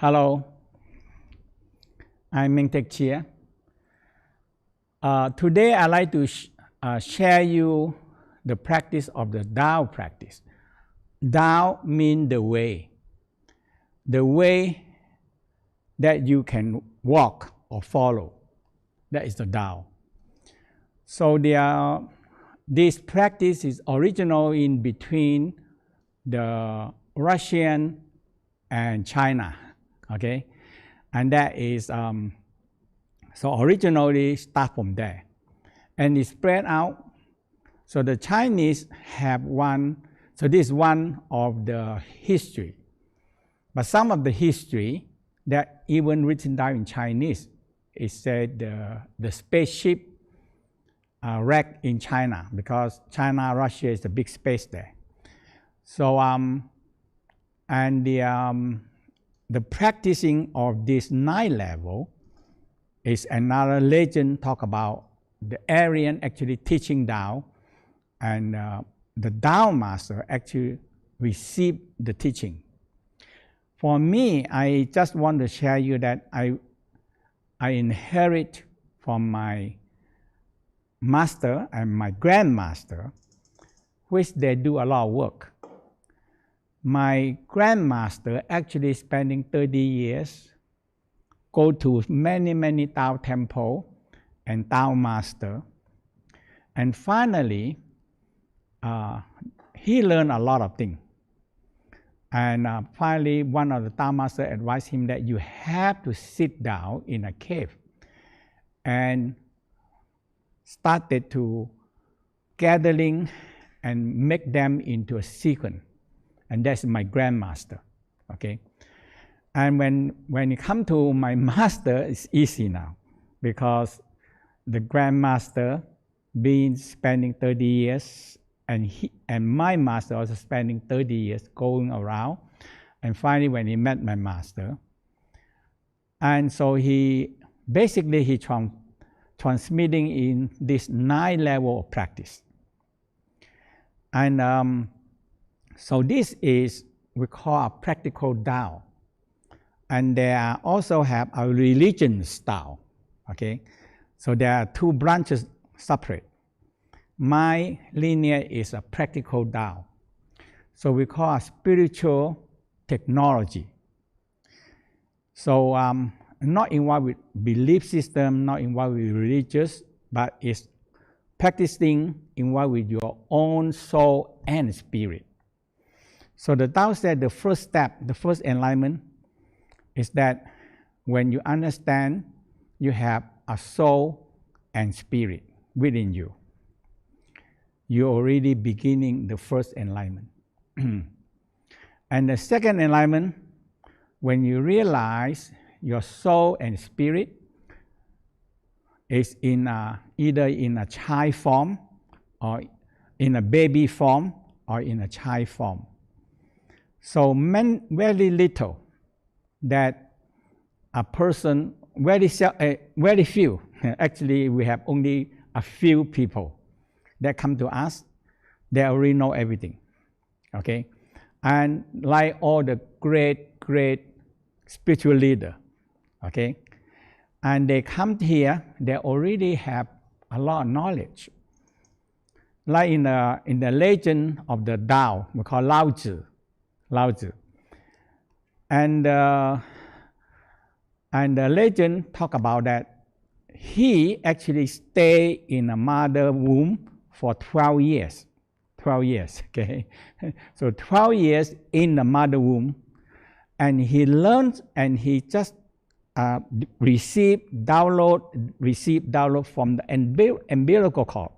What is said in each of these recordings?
Hello, I'm Mantak Chia. Today I'd like to share you the practice of the Tao practice. Tao means the way that you can walk or follow. That is the Tao. So this practice is original in between the Russian and China, okay? And that is, so originally start from there. And it spread out. So the Chinese have one, so this is one of the history. But some of the history that even written down in Chinese, it said the spaceship wrecked in China, because China, Russia is a big space there. So, and the practicing of this 9 level is another legend talk about the Aryan actually teaching Tao, and the Tao master actually received the teaching. For me, I just want to share you that I inherit from my master and my grandmaster, which they do a lot of work. My grandmaster actually spending 30 years, go to many Tao temple and Tao master. And finally, he learned a lot of things. And finally, one of the Tao master advised him that you have to sit down in a cave, and started to gathering and make them into a sequence. And that's my grandmaster, okay? And when it comes to my master, it's easy now, because the grandmaster been spending 30 years, and my master also spending 30 years going around. And finally, when he met my master, and so he transmitting in this 9 level of practice. And so this is, we call a practical Tao. And they also have a religion style, okay? So there are 2 branches separate. My lineage is a practical Tao. So we call a spiritual technology. So not involved with belief system, not involved with religious, but it's practicing involved with your own soul and spirit. So the Tao said the first step, the first enlightenment, is that when you understand you have a soul and spirit within you, you're already beginning the first enlightenment. And the second enlightenment, when you realize your soul and spirit is in either in a child form, or in a baby form, or in a child form. So very little that a person, very few, actually we have only a few people that come to us, they already know everything, okay? And like all the great spiritual leader, okay? And they come here, they already have a lot of knowledge. Like in the legend of the Tao, we call Lao Tzu. And the legend talk about that he actually stayed in a mother womb for 12 years. 12 years, okay? So 12 years in the mother womb, and he learned, and he just received download from the umbilical cord.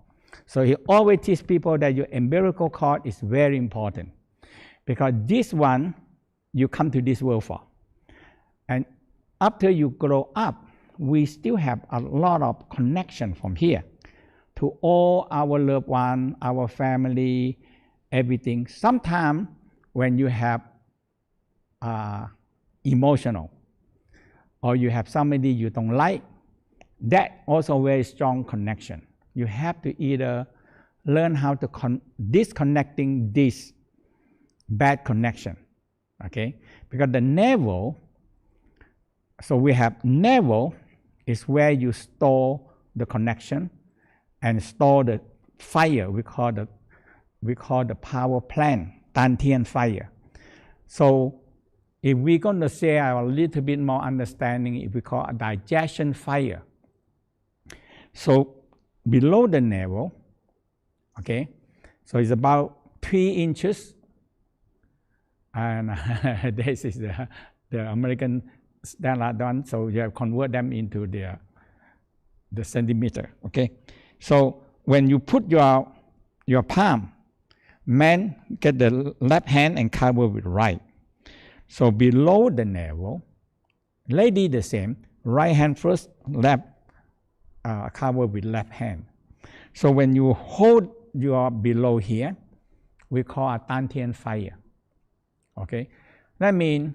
So he always teaches people that your umbilical cord is very important, because this one you come to this world for. And after you grow up, we still have a lot of connection from here to all our loved ones, our family, everything. Sometimes when you have emotional, or you have somebody you don't like, that also very strong connection. You have to either learn how to disconnecting this bad connection, okay? Because the navel So we have navel is where you store the connection and store the fire. We call the power plant, Tan Tien fire. So if we're going to say a little bit more understanding, if we call a digestion fire. So below the navel, okay, so it's about 3 inches, and this is the American standard one, so you have convert them into the centimeter, okay. So when you put your palm, man get the left hand and cover with right. So below the navel, lady the same, right hand first, left cover with left hand. So when you hold your below here, we call a Tan Tien fire, okay. That means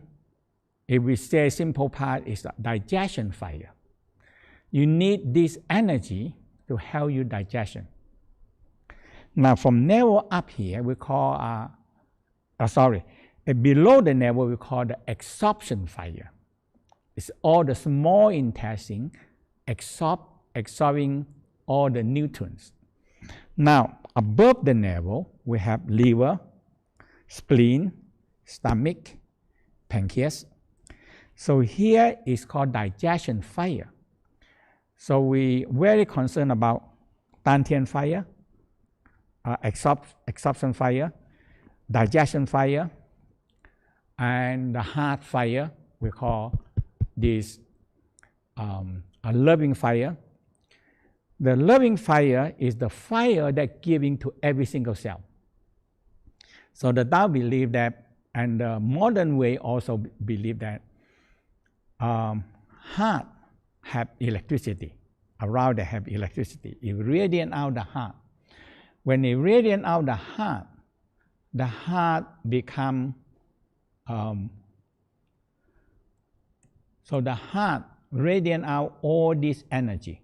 if we say simple part is a digestion fire. You need this energy to help you digestion. Now from navel up here, we call below the navel we call the absorption fire. It's all the small intestine absorbing all the nutrients. Now above the navel we have liver, spleen, stomach, pancreas. So here is called digestion fire. So we very concerned about Tan Tien fire, absorption fire, digestion fire, and the heart fire. We call this a loving fire. The loving fire is the fire that giving to every single cell. So the Tao believe that, and the modern way also believe that heart have electricity. Around they have electricity. It radiate out the heart. When it radiate out the heart become so the heart radiate out all this energy.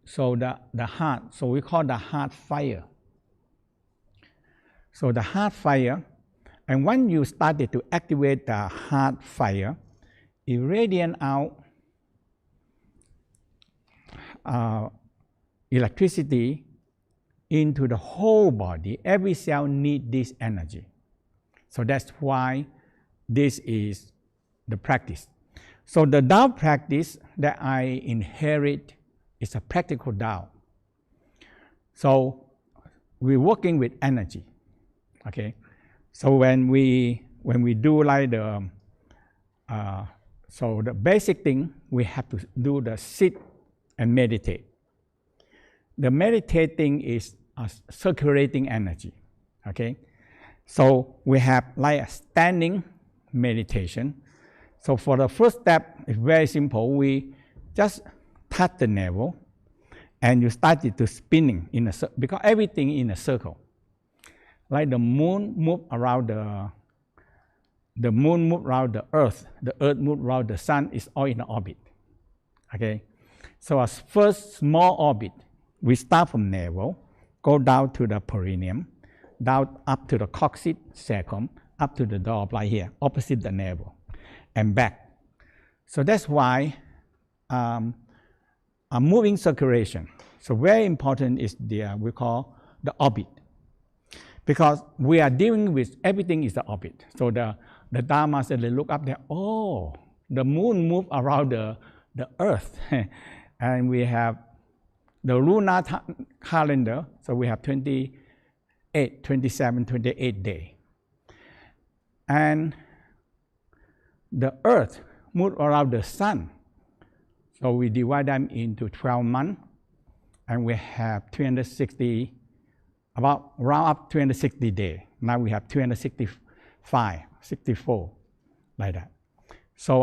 So the heart, so we call the heart fire. So the heart fire, and when you started to activate the heart fire, it radiate out electricity into the whole body. Every cell needs this energy. So that's why this is the practice. So the Tao practice that I inherit is a practical Tao. So we're working with energy, okay? So when we do like so the basic thing, we have to do the sit and meditate. The meditating is a circulating energy, okay? So we have like a standing meditation. So for the first step, it's very simple. We just touch the navel, and you started to spinning in a circle, because everything in a circle. Like the moon move around the moon move around the earth move around the sun, is all in an orbit, okay? So as first small orbit, we start from navel, go down to the perineum, down up to the coccyx, sacrum, up to the door right here, opposite the navel, and back. So that's why a moving circulation. So very important is we call the orbit, because we are dealing with everything is the orbit. So the Tao master, they look up there, oh, the moon move around the earth, and we have the lunar calendar. So we have 28, 27, 28 days, and the earth move around the sun. So we divide them into 12 months, and we have 360, about round up 360 days. Now we have 365, 64, like that. So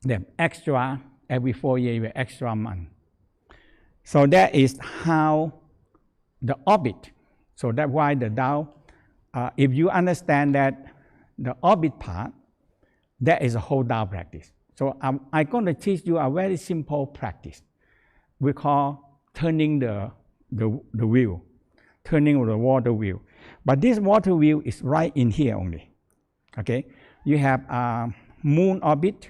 the extra, every 4 years, we extra month. So that is how the orbit. So that's why the Tao, if you understand that the orbit part, that is a whole Tao practice. So I'm going to teach you a very simple practice. We call turning the wheel, turning the water wheel. But this water wheel is right in here only. Okay, you have moon orbit,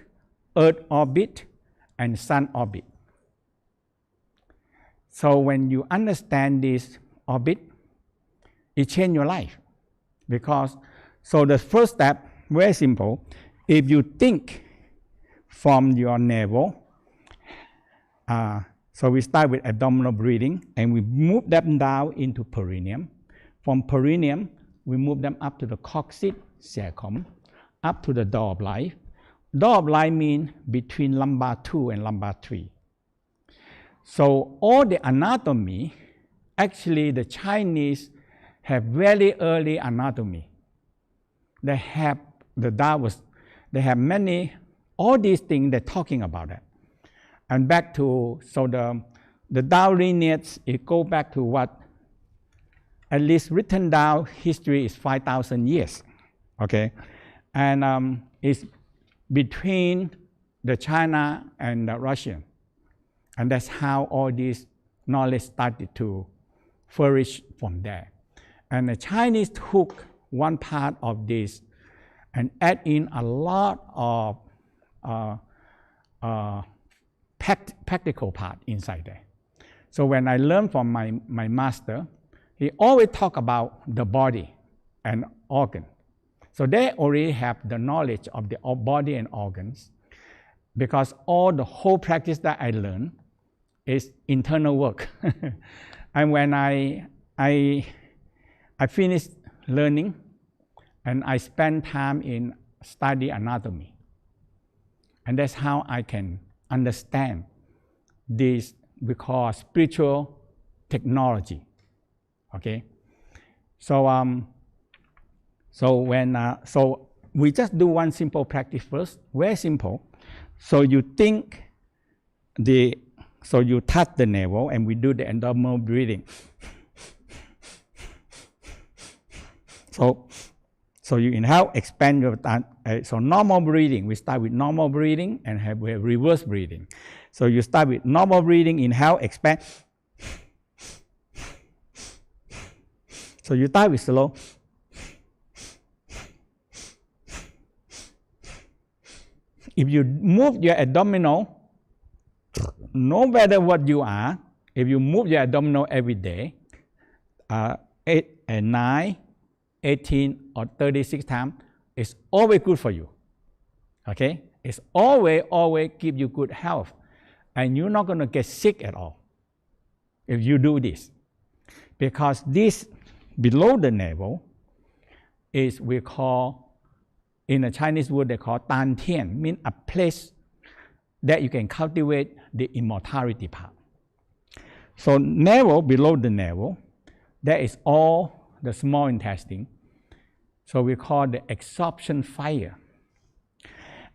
earth orbit, and sun orbit. So when you understand this orbit, it changes your life. Because, so the first step, very simple. If you think from your navel, so we start with abdominal breathing, and we move them down into perineum. From perineum, we move them up to the coccyx, cecum, up to the door of life. Door of life means between lumbar 2 and lumbar 3. So all the anatomy, actually the Chinese have very early anatomy. They have the Taoist, they have many, all these things they're talking about that. And back to, so the Tao lineage, it go back to what, at least written down history is 5,000 years, okay? And it's between the China and the Russian. And that's how all this knowledge started to flourish from there. And the Chinese took one part of this and add in a lot of practical part inside there. So when I learned from my master, he always talk about the body and organ. So they already have the knowledge of the body and organs, because all the whole practice that I learned is internal work. And when I finished learning, and I spend time in study anatomy. And that's how I can understand this we call spiritual technology. Okay? So so we just do one simple practice first, very simple. So you think so you touch the navel, and we do the abdominal breathing. So you inhale, expand your so normal breathing. We start with normal breathing and have a reverse breathing. So you start with normal breathing, inhale, expand. So you start with slow. If you move your abdominal, no matter what you are, if you move your abdominal every day, 8 and 9, 18 or 36 times, it's always good for you. Okay? It's always give you good health. And you're not going to get sick at all if you do this. Because this below the navel is we call, in the Chinese word they call Dan Tian, means a place that you can cultivate the immortality part. So navel, below the navel, that is all the small intestine. So we call the absorption fire.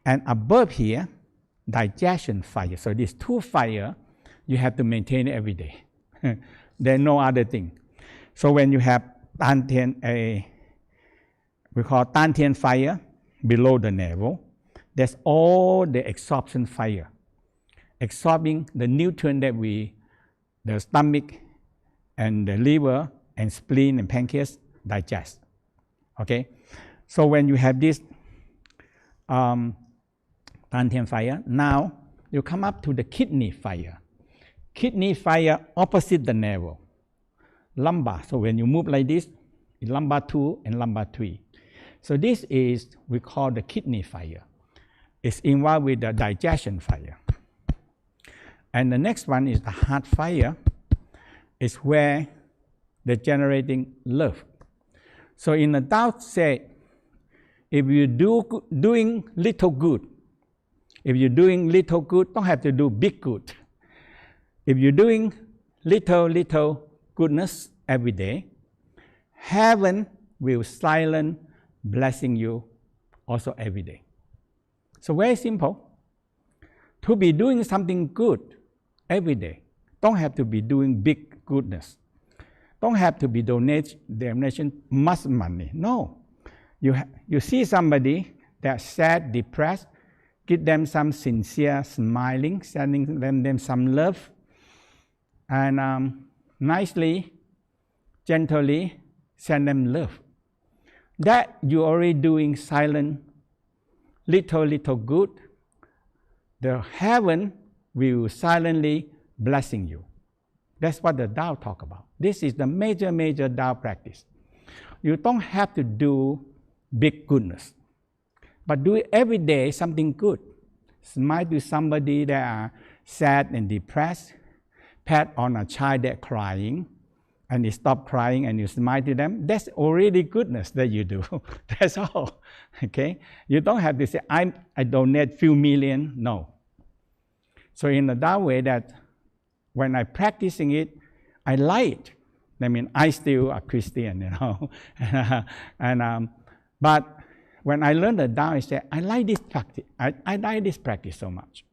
And above here, digestion fire. So these two fire, you have to maintain every day. There's no other thing. So when you have Dan Tian, we call Dan Tian fire below the navel, that's all the absorption fire. Absorbing the nutrient that the stomach and the liver and spleen and pancreas digest. Okay? So when you have this Dan Tian fire, now you come up to the kidney fire. Kidney fire opposite the navel. Lumbar, so when you move like this, lumbar 2 and lumbar 3. So this is, we call the kidney fire. It's involved with the digestion fire. And the next one is the heart fire. It's where they're generating love. So in the Tao say, if you're doing little good, don't have to do big good. If you're doing little goodness every day, heaven will silent blessing you also every day. So very simple. To be doing something good every day, don't have to be doing big goodness. Don't have to be donation much money. No. You see somebody that's sad, depressed, give them some sincere smiling, sending them some love, and nicely, gently send them love. That you're already doing silent, little good. The heaven will silently blessing you. That's what the Tao talk about. This is the major Tao practice. You don't have to do big goodness, but do every day something good. Smile to somebody that are sad and depressed. Pat on a child that crying, and they stop crying and you smile to them. That's already goodness that you do. That's all. Okay? You don't have to say, I donate few million. No. So in that way that when I practicing it, I like it. I mean, I still a Christian, you know. But when I learned the Tao, I said, I like this practice. I like this practice so much.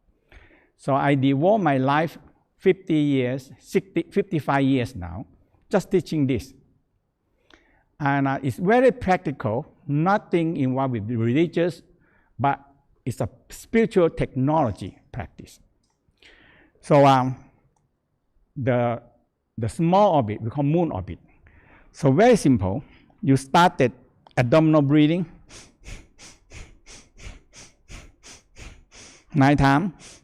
So I devote my life 50 years, 55 years now, just teaching this. And it's very practical, nothing involved with religious, but it's a spiritual technology practice. So the small orbit, we call moon orbit. So very simple. You started abdominal breathing, 9 times.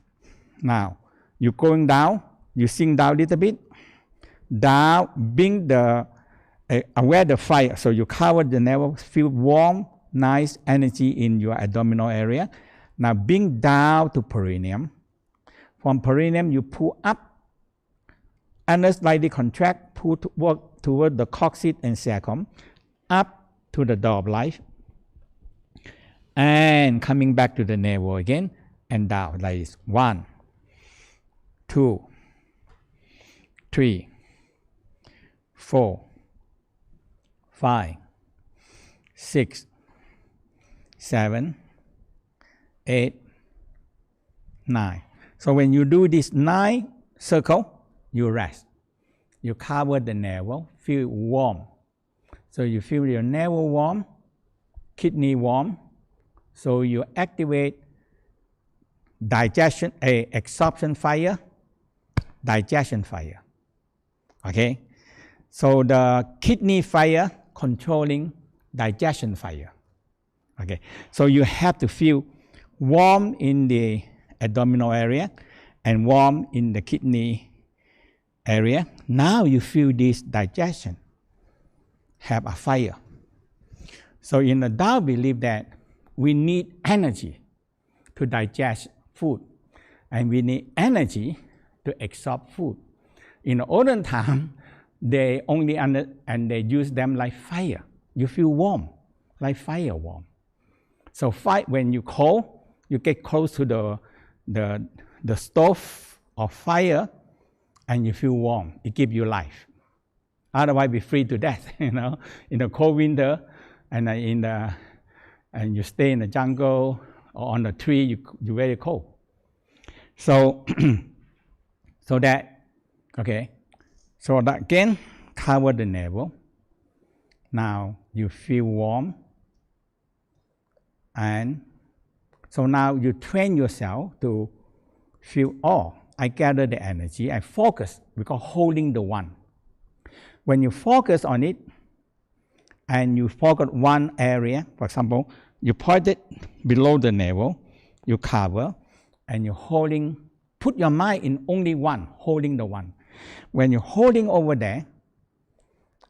Now, you're going down, you sink down a little bit, down, being aware the fire, so you cover the navel, feel warm, nice energy in your abdominal area. Now, being down to perineum. From perineum, you pull up, and slightly contract, pull toward the coccyx and sacrum, up to the door of life, and coming back to the navel again, and down like this. 1, 2, 3, 4, 5, 6, 7, 8, 9. So when you do this 9 circle, you rest. You cover the navel, feel warm. So you feel your navel warm, kidney warm. So you activate digestion, absorption fire, digestion fire. Okay? So the kidney fire controlling digestion fire. Okay? So you have to feel warm in the abdominal area and warm in the kidney area. Now you feel this digestion have a fire. So in the Tao believe that we need energy to digest food, and we need energy to absorb food. In the olden time, they only and they use them like fire. You feel warm, like fire warm. So when you cold, you get close to the stove or fire, and you feel warm. It gives you life. Otherwise, we freeze to death. You know, in the cold winter, and and you stay in the jungle or on the tree, you're very cold. So, so that again, cover the navel. Now you feel warm, and so now you train yourself to feel, I gather the energy, I focus, we call holding the one. When you focus on it, and you focus one area, for example, you point it below the navel, you cover, and you're holding, put your mind in only one, holding the one. When you're holding over there,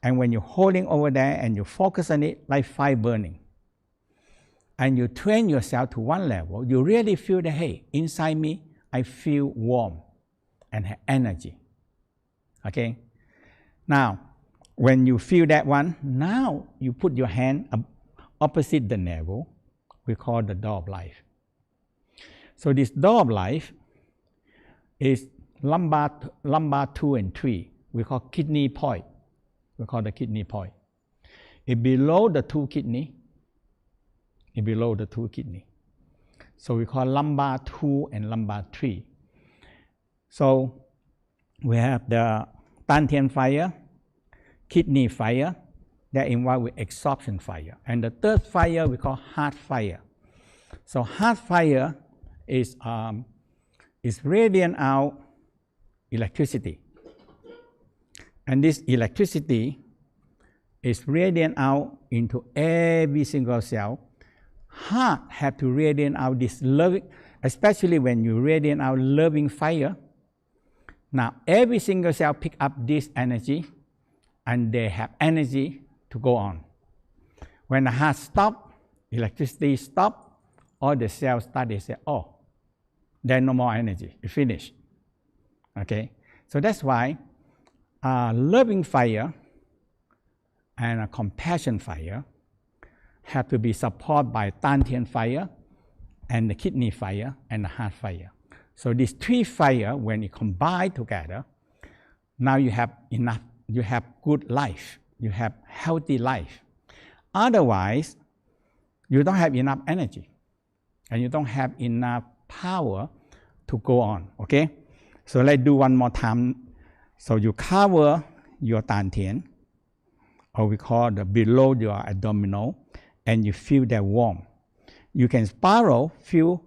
and when you're holding over there and you focus on it like fire burning, and you train yourself to one level, you really feel that, hey, inside me, I feel warm and have energy. Okay? Now, when you feel that one, now you put your hand opposite the navel. We call the door of life. So this door of life is lumbar 2 and 3. We call kidney point. We call the kidney point. It's below the 2 kidney. It's below the 2 kidney. So we call lumbar 2 and lumbar 3. So we have the Dantian fire, kidney fire, that involved with absorption fire. And the third fire we call heart fire. So heart fire is radiant out electricity. And this electricity is radiate out into every single cell. Heart have to radiate out this loving, especially when you radiate out loving fire. Now every single cell pick up this energy and they have energy to go on. When the heart stops, electricity stops, all the cells start, they say, oh, there's no more energy, it's finished. Okay, so that's why loving fire and a compassion fire have to be supported by Dantian fire and the kidney fire and the heart fire. So these three fire, when you combine together, now you have enough, you have good life, you have healthy life. Otherwise, you don't have enough energy and you don't have enough power to go on, okay? So let's do one more time. So you cover your Dantian, or we call the below your abdominal, and you feel that warm. You can spiral, feel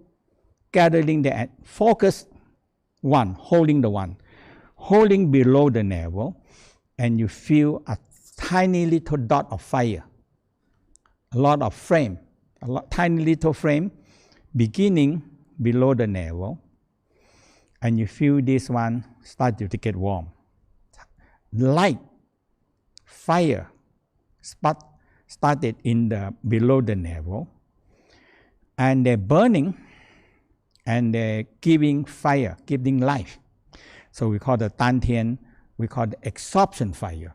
gathering the focus one, holding the one, holding below the navel, and you feel a tiny little dot of fire, a lot of flame, tiny little flame beginning below the navel, and you feel this one start to get warm. Light, fire, started in the below the navel, and they're burning, and they're giving fire, giving life. So we call the Dantian, we call the absorption fire.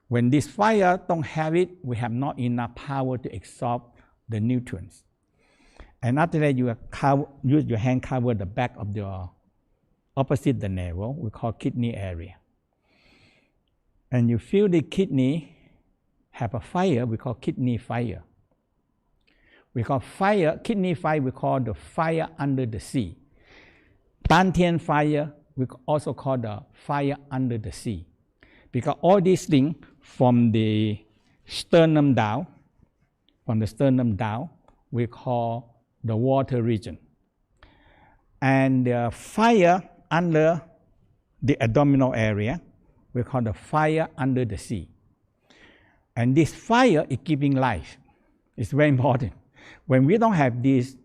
When this fire don't have it, we have not enough power to absorb the nutrients. And after that, you use your hand cover the back of your opposite the navel, we call kidney area. And you feel the kidney have a fire, we call kidney fire. We call fire, kidney fire, we call the fire under the sea. Dantian fire, we also call the fire under the sea. Because all these things from the sternum down, we call the water region. And the fire under the abdominal area, we call the fire under the sea. And this fire is giving life. It's very important. When we don't have this,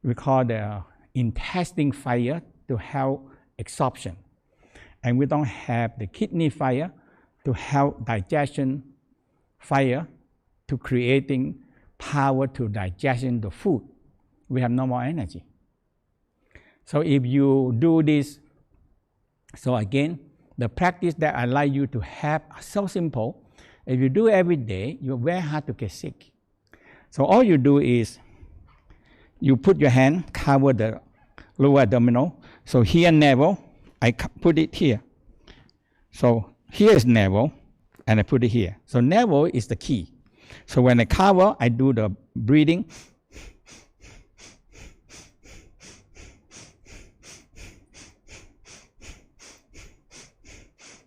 we call the intestine fire to help absorption. And we don't have the kidney fire to help digestion fire to creating power to digestion the food. We have no more energy. So if you do this, so again, the practice that I like you to have is so simple. If you do every day, you're very hard to get sick. So all you do is, you put your hand, cover the lower abdominal. So here navel, I put it here. So here is navel, and I put it here. So navel is the key. So when I cover, I do the breathing.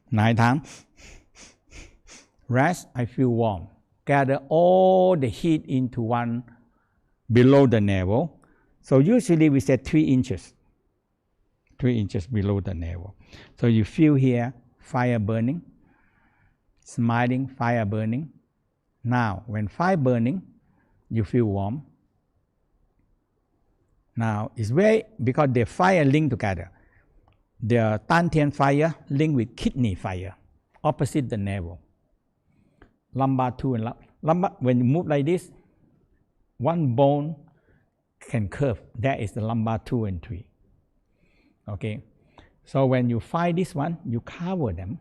Nine times. Rest, I feel warm. Gather all the heat into one below the navel. So usually we say 3 inches. 3 inches below the navel. So you feel here fire burning, smiling, fire burning. Now, when fire burning, you feel warm. Now, it's very, because the fire linked together. The Dantian fire linked with kidney fire, opposite the navel. Lumbar 2 and lumbar, when you move like this, one bone can curve. That is the lumbar 2 and 3. Okay, so when you find this one, you cover them,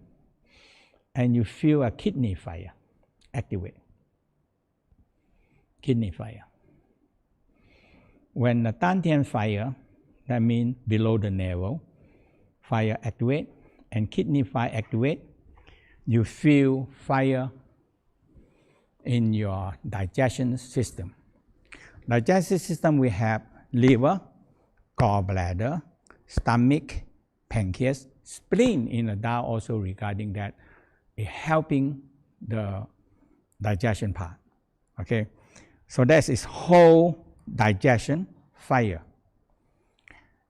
and you feel a kidney fire activate. Kidney fire. When the Dantian fire, that means below the navel, fire activate, and kidney fire activate, you feel fire in your digestion system. Digestive system, we have liver, gallbladder, stomach, pancreas, spleen in the Tao also regarding that, is helping the digestion part. Okay, so that is whole digestion fire.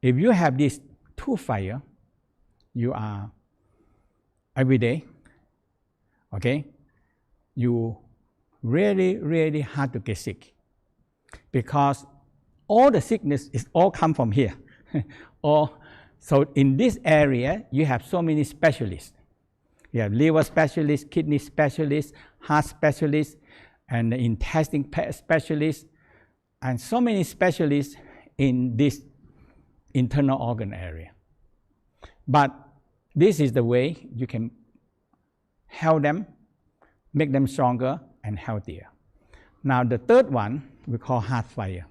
If you have these 2 fire, you are every day, okay, you really, really hard to get sick, because all the sickness is all come from here. So in this area, you have so many specialists. You have liver specialists, kidney specialists, heart specialists, and the intestine specialists, and so many specialists in this internal organ area. But this is the way you can help them, make them stronger and healthier. Now the third one we call heart fire.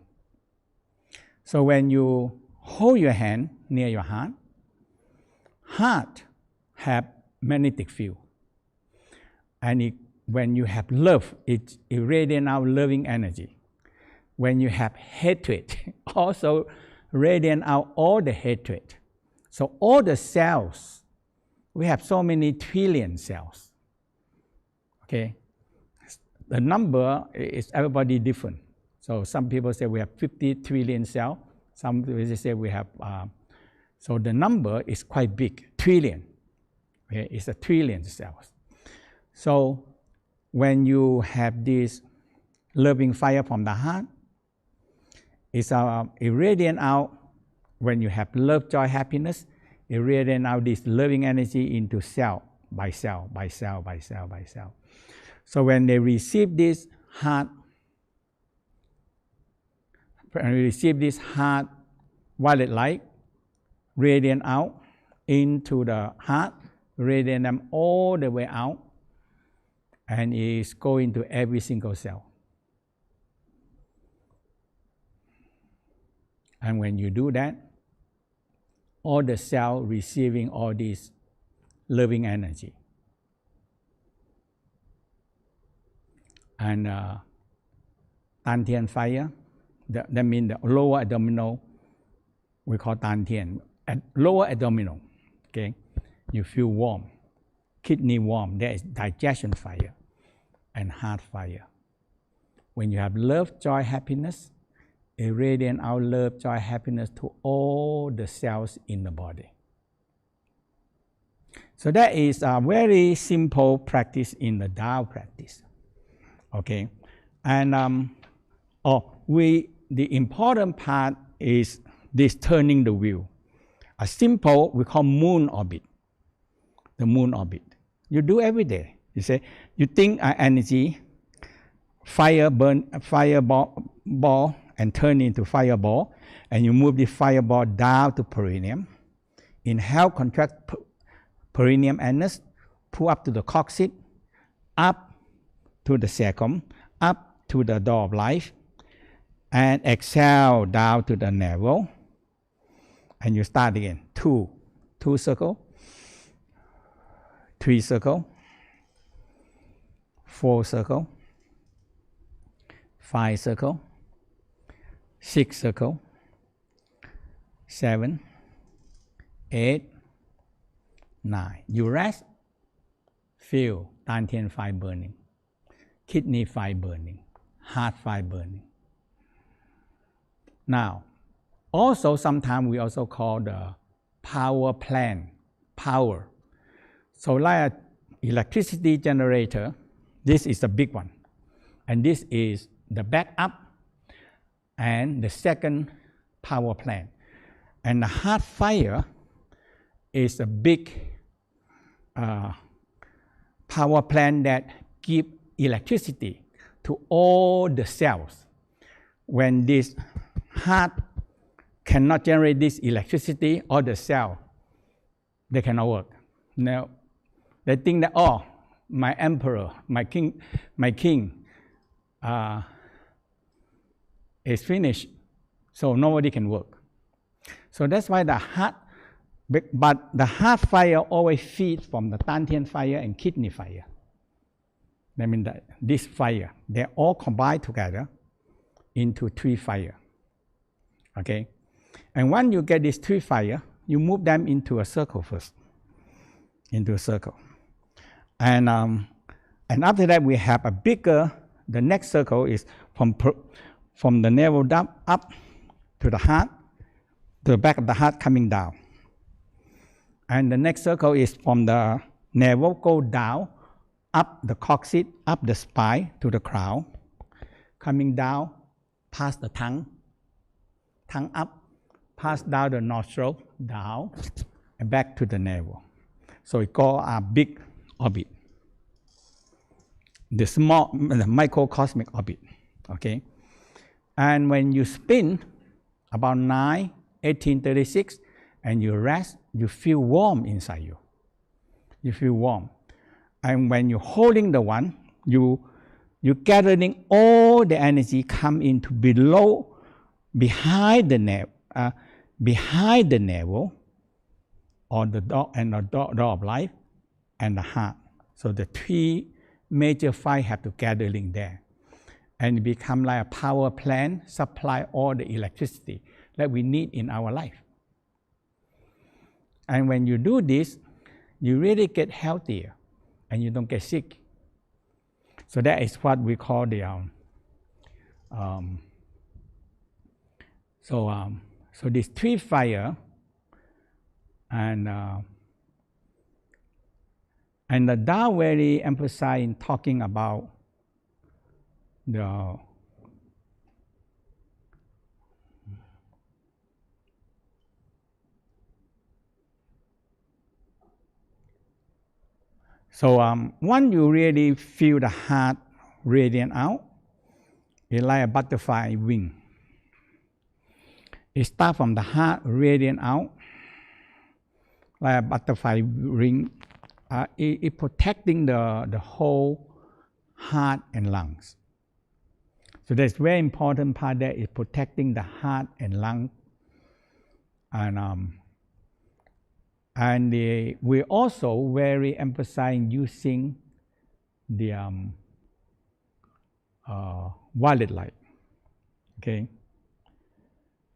So when you hold your hand near your heart have magnetic field, and when you have love, it radiates out loving energy. When you have hatred, also radiate out all the hatred. So all the cells, we have so many trillion cells. Okay, the number is everybody different. So some people say we have 50 trillion cells. Some people say we have. So the number is quite big, trillion. Okay, it's a trillion cells. So when you have this loving fire from the heart, it's irradiate out. When you have love, joy, happiness, irradiate out this loving energy into cell by cell, by cell, by cell, by cell. So when they receive this heart, violet light, radiate out into the heart, radiate them all the way out, and it's going to every single cell. And when you do that, all the cells receiving all this loving energy. And Dantian fire, that means the lower abdominal, we call Dantian. At lower abdominal, okay, you feel warm, kidney warm, there is digestion fire and heart fire. When you have love, joy, happiness, irradiate out love, joy, happiness to all the cells in the body. So that is a very simple practice in the Tao practice. Okay, and the important part is this turning the wheel. A simple, we call moon orbit. The moon orbit. You do every day. You say, you think energy, ball and turn into fireball, and you move the fireball down to perineum. Inhale, contract perineum anus, pull up to the coccyx, up to the sacrum, up to the door of life, and exhale down to the navel. And you start again. Two circle, 3 circle, 4 circle, 5 circle, 6 circle, 7, 8, 9. You rest, feel Dantian fire burning, kidney fire burning, heart fire burning. Now, also sometimes we also call the power plant, power. So like an electricity generator, this is the big one. And this is the backup and the second power plant. And the heart fire is a big power plant that gives electricity to all the cells. When this heart cannot generate this electricity, all the cell, they cannot work. Now, they think that, oh, my emperor, my king is finished, so nobody can work. So that's why the heart, but the heart fire always feeds from the Dantian fire and kidney fire. That means that this fire, they all combine together into 3 fire. Okay? And when you get these 3 fire, you move them into a circle first. Into a circle. And after that, we have a bigger, the next circle is from the navel up to the heart, to the back of the heart coming down. And the next circle is from the navel go down up the coccyx, up the spine to the crown, coming down past the tongue up, pass down the nostril, down, and back to the navel. So we call a big orbit. The microcosmic orbit, okay? And when you spin about 1836, and you rest, you feel warm inside you. You feel warm. And when you're holding the one, you're gathering all the energy come into behind the navel, or the door and the door of life, and the heart. So the three major fire have to gathering there, and it become like a power plant, supply all the electricity that we need in our life. And when you do this, you really get healthier, and you don't get sick. So that is what we call the so these three fire, and the Tao very emphasize in talking about the once you really feel the heart radiant out, it's like a butterfly wing. It starts from the heart radiant out, like a butterfly wing. It protecting the whole heart and lungs. So that's very important part there is protecting the heart and lung. And we also very emphasize using the violet light, okay?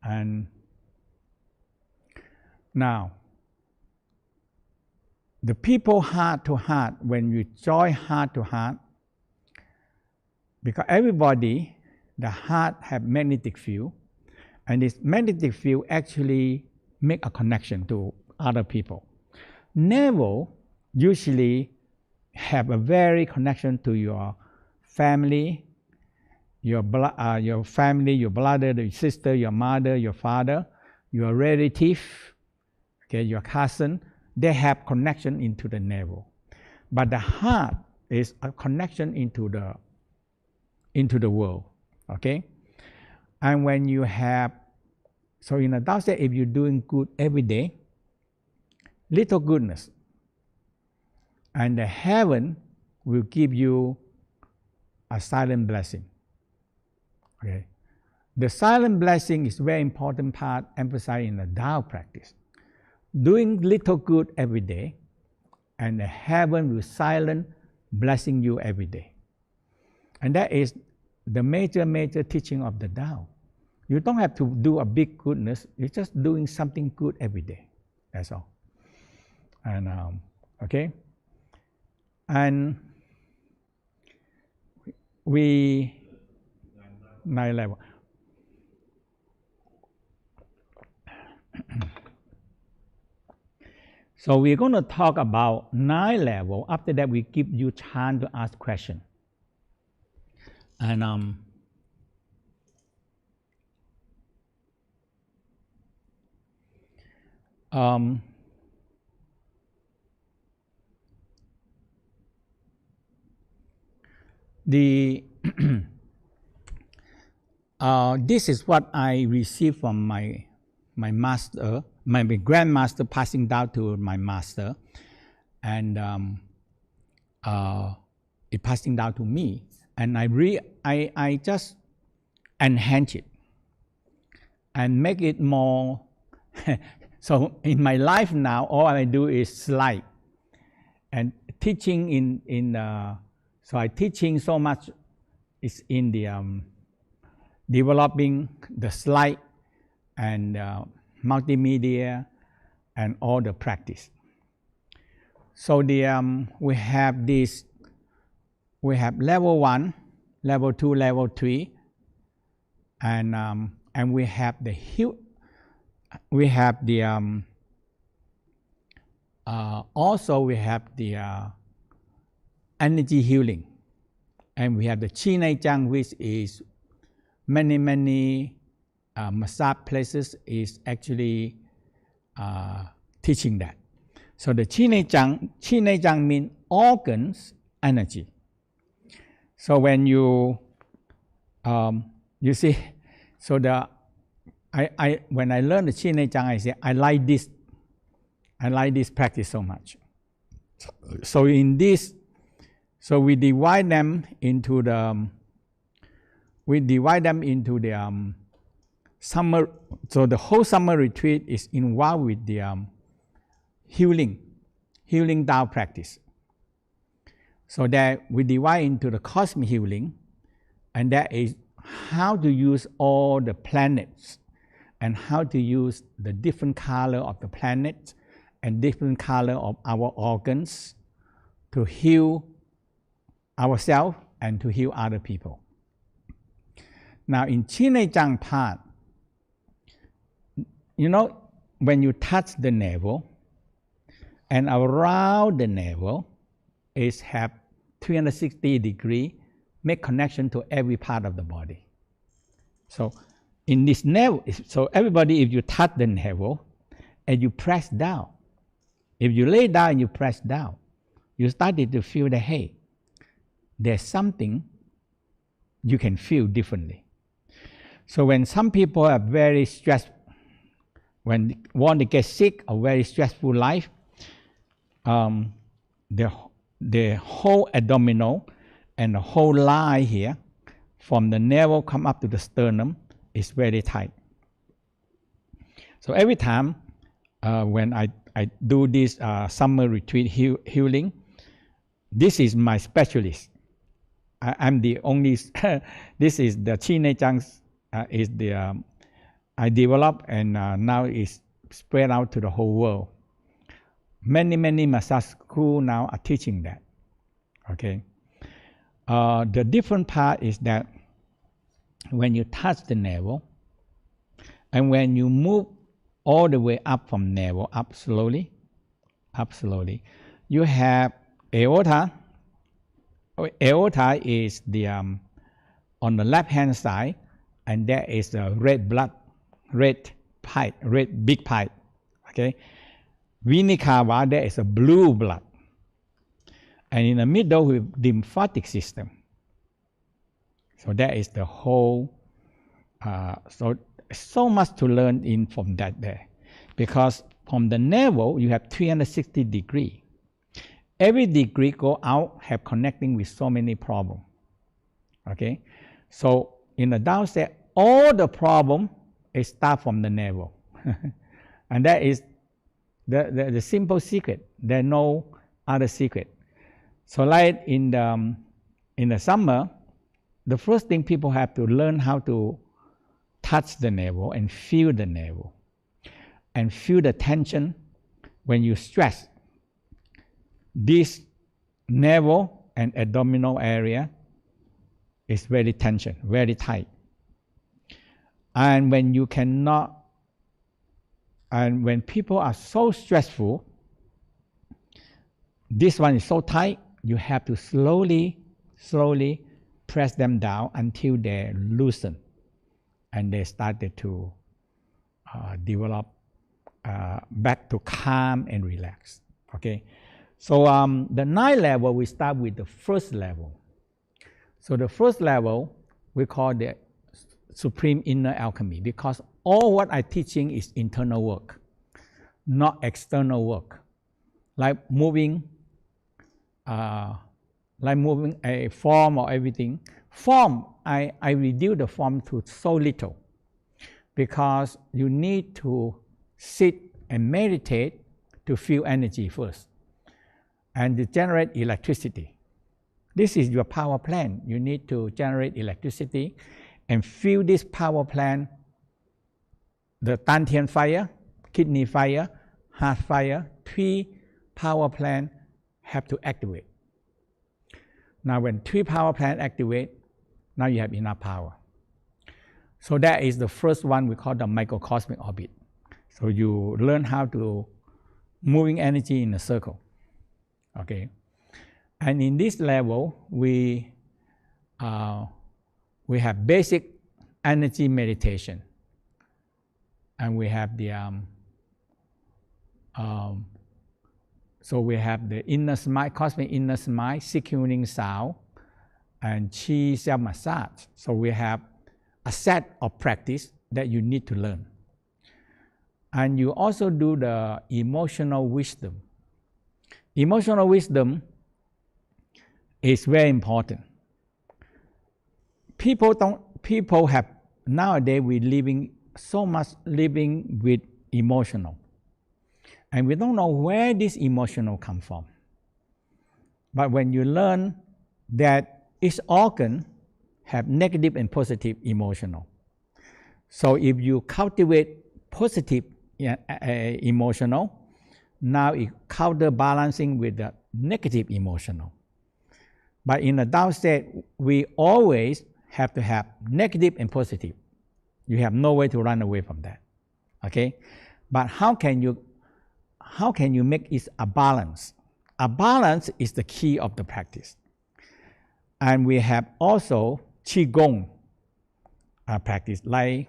And now, the people heart to heart, when you join heart to heart, because everybody, the heart have magnetic field, and this magnetic field actually make a connection to other people. Navel usually have a very connection to your family, your family, your brother, your sister, your mother, your father, your relative, okay, your cousin. They have connection into the navel, but the heart is a connection into the world, okay. And when you have, so in the Tao say, if you're doing good every day, little goodness, and the heaven will give you a silent blessing. Okay, the silent blessing is very important part emphasized in the Tao practice. Doing little good every day, and the heaven will silent blessing you every day. And that is the major teaching of the Tao. You don't have to do a big goodness. You're just doing something good every day. That's all. And okay, and we 9 level. So we're going to talk about 9 level. After that, we give you chance to ask questions. And this is what I received from my master, my grandmaster, passing down to my master, and it passing down to me, and I just enhance it and make it more. So in my life now, all I do is slide and teaching so I teaching so much is in the developing the slide and multimedia and all the practice. So we have this. We have level 1, level 2, level 3, and we have the also we have the energy healing. And we have the Qi Nei Jiang, which is many massage places is actually teaching that. So the Qi Nei Jiang means organs energy. So when you see, so when I learned the Qi Nei Jiang, I say I like this practice so much. So in this, so we divide them into the summer. So the whole summer retreat is involved with the healing Tao practice. So that we divide into the cosmic healing, and that is how to use all the planets and how to use the different color of the planets and different color of our organs to heal ourselves and to heal other people. Now in Qi Nei Jiang part, when you touch the navel, and around the navel is have 360 degree, make connection to every part of the body. So in this navel, so everybody, if you touch the navel and you press down, if you lay down and you press down, you started to feel that, hey, there's something you can feel differently. So when some people are very stressed, when they want to get sick or very stressful life, the whole abdominal and the whole line here, from the navel come up to the sternum, is very tight. So every time when I do this summer retreat healing, this is my specialist. I'm the only, this is the Qi Nei Jiang, is the, I developed and now is spread out to the whole world. Many massage schools now are teaching that. Okay. The different part is that when you touch the navel, and when you move all the way up from navel, up slowly, you have aorta. Aorta is the on the left hand side, and there is a red pipe, big pipe. Okay. Vinikava, there is a blue blood. And in the middle, with lymphatic system. So that is the whole, so much to learn from that there. Because from the navel, you have 360 degree. Every degree go out, have connecting with so many problems. Okay? So in the Tao said, all the problem is start from the navel. And that is the simple secret. There's no other secret. So like in the summer, the first thing people have to learn how to touch the navel and feel the navel. And feel the tension when you stress. This navel and abdominal area is very tension, very tight. And when you cannot, and when people are so stressful, this one is so tight, you have to slowly press them down until they loosen and they started to develop back to calm and relax. Okay, so the 9 level, we start with the first level. So the first level we call the Supreme Inner Alchemy, because all what I'm teaching is internal work, not external work, like moving a form or everything. Form, I reduce the form to so little, because you need to sit and meditate to feel energy first and to generate electricity. This is your power plant. You need to generate electricity and feel this power plant, the Dantian fire, kidney fire, heart fire, 3 power plant have to activate. Now when 3 power plant activate, now you have enough power. So that is the first one we call the Microcosmic Orbit. So you learn how to moving energy in a circle. Okay. And in this level, we have basic energy meditation, and we have the so we have the inner smile, cosmic inner smile, securing sound, and chi self massage. So we have a set of practice that you need to learn. And you also do the emotional wisdom. Emotional wisdom is very important. People have, nowadays we living so much living with emotional. And we don't know where this emotional come from. But when you learn that each organ have negative and positive emotional. So if you cultivate positive emotional, now it counterbalancing with the negative emotional. But in the Tao state, we always have to have negative and positive. You have no way to run away from that. Okay? But how can you make it a balance? A balance is the key of the practice. And we have also Qigong practice, like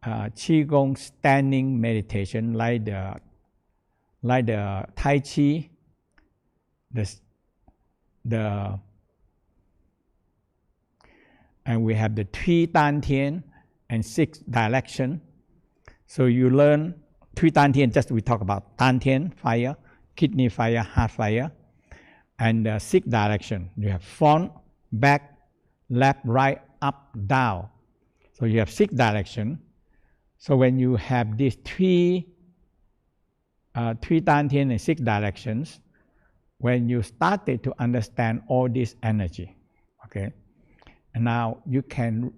Qigong standing meditation, like the Tai Chi, and we have the 3 Dantian and 6 direction. So you learn 3 Dantian, just we talk about Dantian, fire, kidney fire, heart fire, and 6 direction. You have front, back, left, right, up, down. So you have 6 direction. So when you have these 3 Dantian and 6 directions, when you started to understand all this energy, okay, and now you can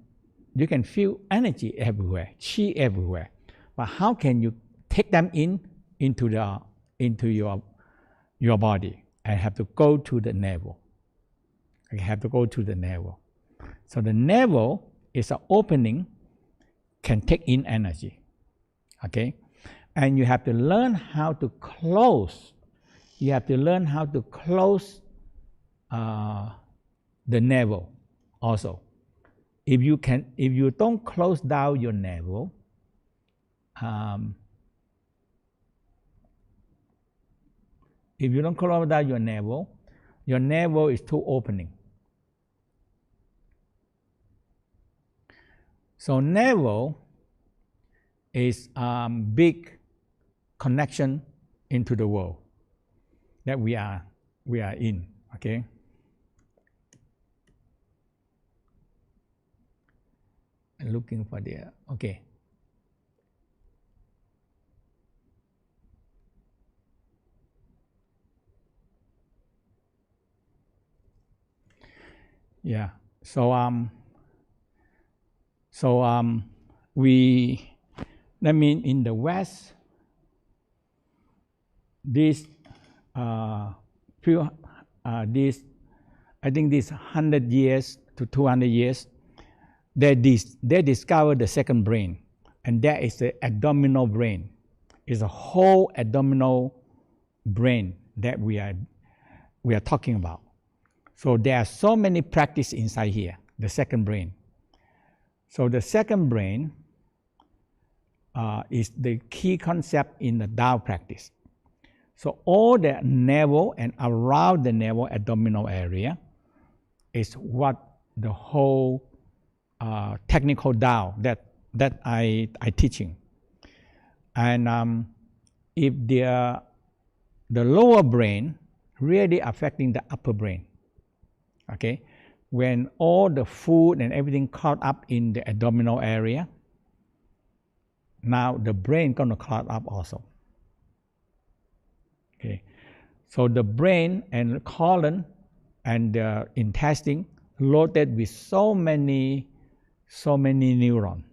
feel energy everywhere, chi everywhere. But how can you take them into your body? I have to go to the navel. You have to go to the navel. So the navel is an opening, can take in energy. Okay? And you have to learn how to close. You have to learn how to close the navel also. If you don't close down your navel, if you don't close down your navel is too opening. So navel is big connection into the world that we are in. Okay. I'm looking for the okay. Yeah. So that means in the West, this I think this 100 years to 200 years, they discovered the second brain, and that is the abdominal brain. It's a whole abdominal brain that we are talking about. So there are so many practices inside here, the second brain. So the second brain is the key concept in the Tao practice. So all the navel and around the navel abdominal area is what the whole technical Tao that I teaching. And if the lower brain really affecting the upper brain, okay, when all the food and everything caught up in the abdominal area, now the brain gonna clot up also. Okay, so the brain and colon and the intestine loaded with so many neurons.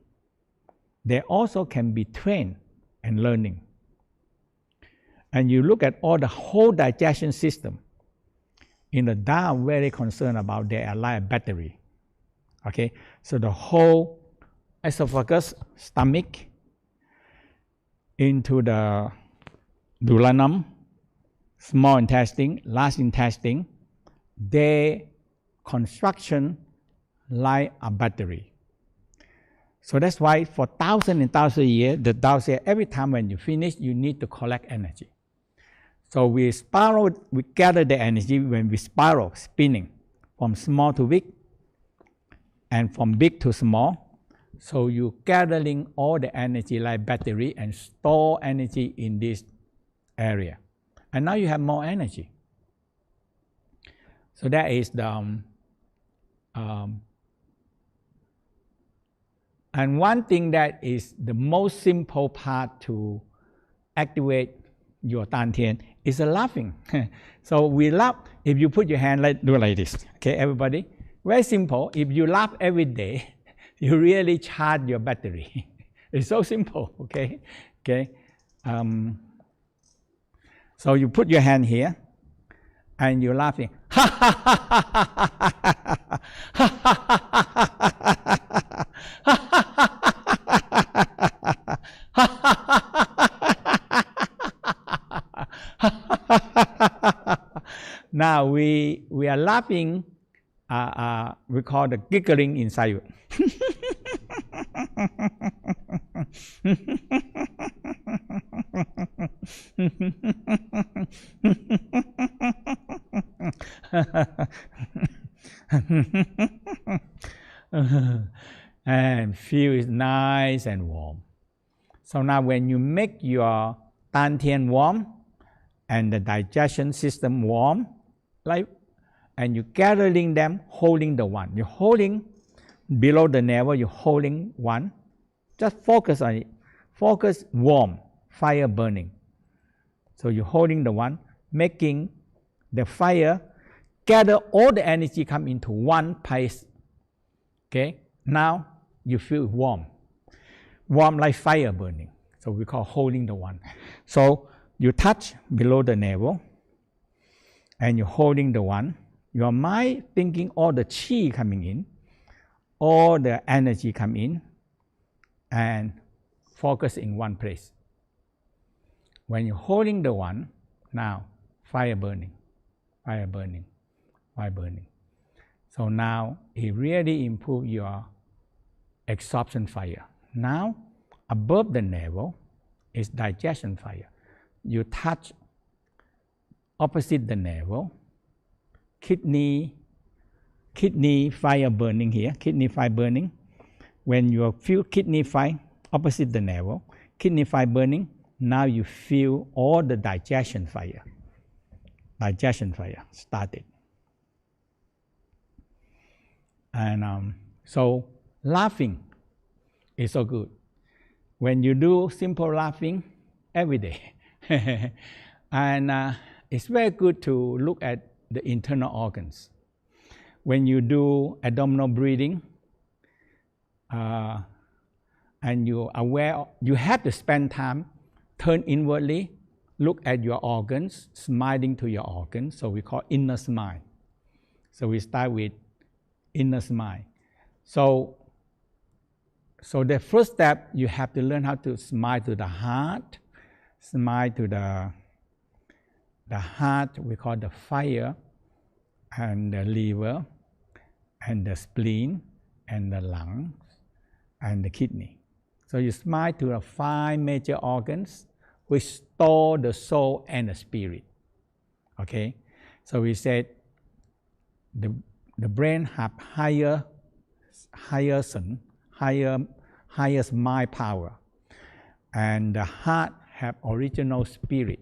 They also can be trained and learning. And you look at all the whole digestion system. In the Tao, very concerned about they are like a battery. Okay, so the whole esophagus, stomach, into the duodenum, small intestine, large intestine, their construction like a battery. So that's why for thousands and thousands of years, the Tao said every time when you finish, you need to collect energy. So we gather the energy when we spiral, spinning from small to big and from big to small. So you gathering all the energy like battery and store energy in this area. And now you have more energy. So that is the and one thing that is the most simple part to activate your Dantian is laughing. So we laugh. If you put your hand do like this, okay, everybody. Very simple. If you laugh every day, you really charge your battery. It's so simple. Okay, okay. So you put your hand here, and you're laughing. Now we are laughing. We call the giggling inside you. And feel it nice and warm. So now when you make your Dantian warm and the digestion system warm, and you're gathering them, holding the one. You're holding below the navel, you're holding one. Just focus on it. Focus warm, fire burning. So you're holding the one, making the fire gather all the energy come into one place. Okay, now you feel warm. Warm like fire burning. So we call holding the one. So you touch below the navel and you're holding the one. Your mind thinking all the chi coming in, all the energy come in, and focus in one place. When you're holding the one, now fire burning, fire burning, fire burning. So now it really improves your absorption fire. Now above the navel is digestion fire. You touch opposite the navel, kidney fire burning here, kidney fire burning. When you feel kidney fire opposite the navel, kidney fire burning, now you feel all the digestion fire. Digestion fire started. And so laughing is so good. When you do simple laughing every day, and it's very good to look at the internal organs. When you do abdominal breathing, and you're aware, you have to spend time, turn inwardly, look at your organs, smiling to your organs. So we call inner smile. So we start with inner smile. So the first step, you have to learn how to smile to the heart, smile to the heart, we call the fire, and the liver, and the spleen, and the lungs, and the kidney. So you smile to the 5 major organs which store the soul and the spirit. Okay? So we said the brain have highest mind power, and the heart have original spirit,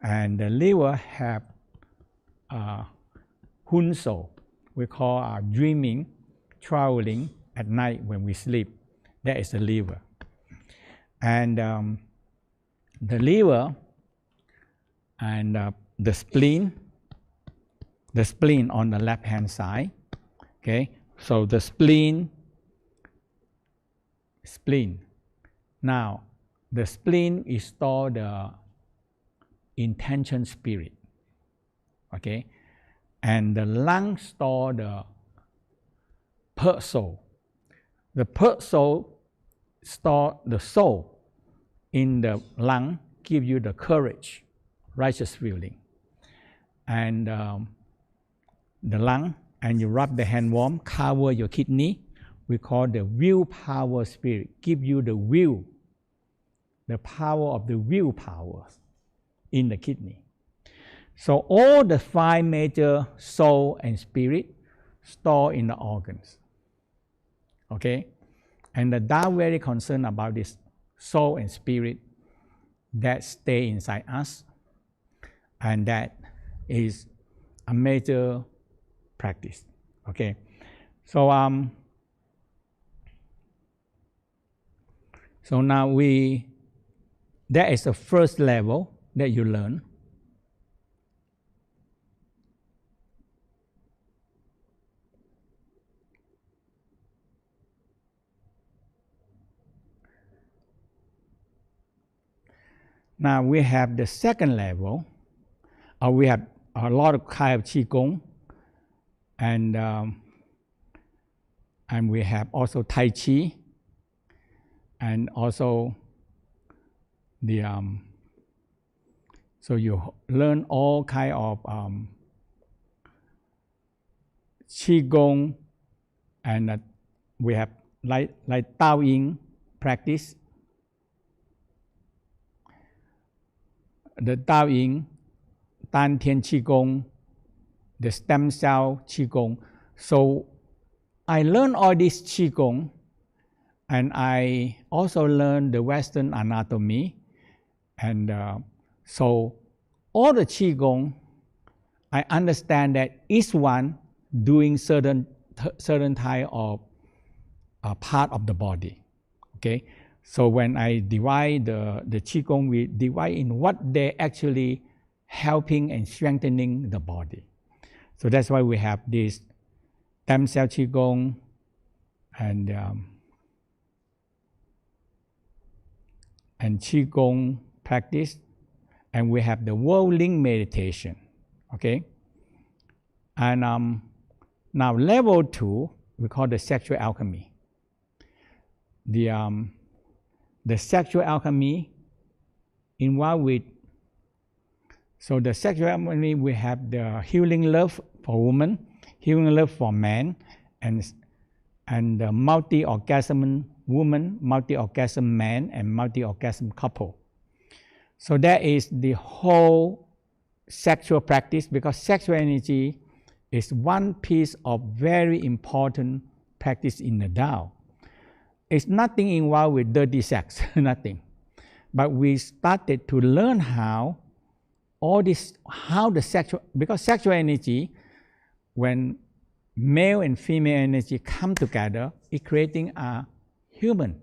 and the liver have hunso, we call dreaming, traveling at night when we sleep. That is the liver. And the liver and the spleen on the left hand side. Okay, so the spleen. Now the spleen is stored the intention spirit. Okay, and the lung store the purge soul. The purge soul store the soul in the lung, give you the courage, righteous feeling. And the lung, and you rub the hand warm, cover your kidney. We call the willpower spirit. Give you the will, the power of the willpower in the kidney. So all the 5 major soul and spirit store in the organs. Okay? And the Tao very concerned about this soul and spirit that stay inside us. And that is a major practice. Okay? So now that is the first level that you learn. Now we have the second level. We have a lot of kind of Qigong, and we have also Tai Chi, and also the so you learn all kind of Qigong, and we have like Taoist practice. The Taoist, Tan Tian Qigong, the stem cell Qigong. So I learned all this Qigong, and I also learned the Western anatomy. And so all the Qigong, I understand that each one doing certain type of part of the body. Okay. So when I divide the Qigong, we divide in what they actually helping and strengthening the body. So that's why we have this stem cell Qigong and Qigong practice, and we have the whirling meditation. Okay, and now level 2 we call the sexual alchemy. The sexual alchemy involved with, so the sexual alchemy, we have the healing love for women, healing love for men, and the multi-orgasm woman, multi-orgasm man, and multi-orgasm couple. So that is the whole sexual practice, because sexual energy is one piece of very important practice in the Tao. It's nothing involved with dirty sex, nothing. But we started to learn how the sexual, because sexual energy, when male and female energy come together, it's creating a human.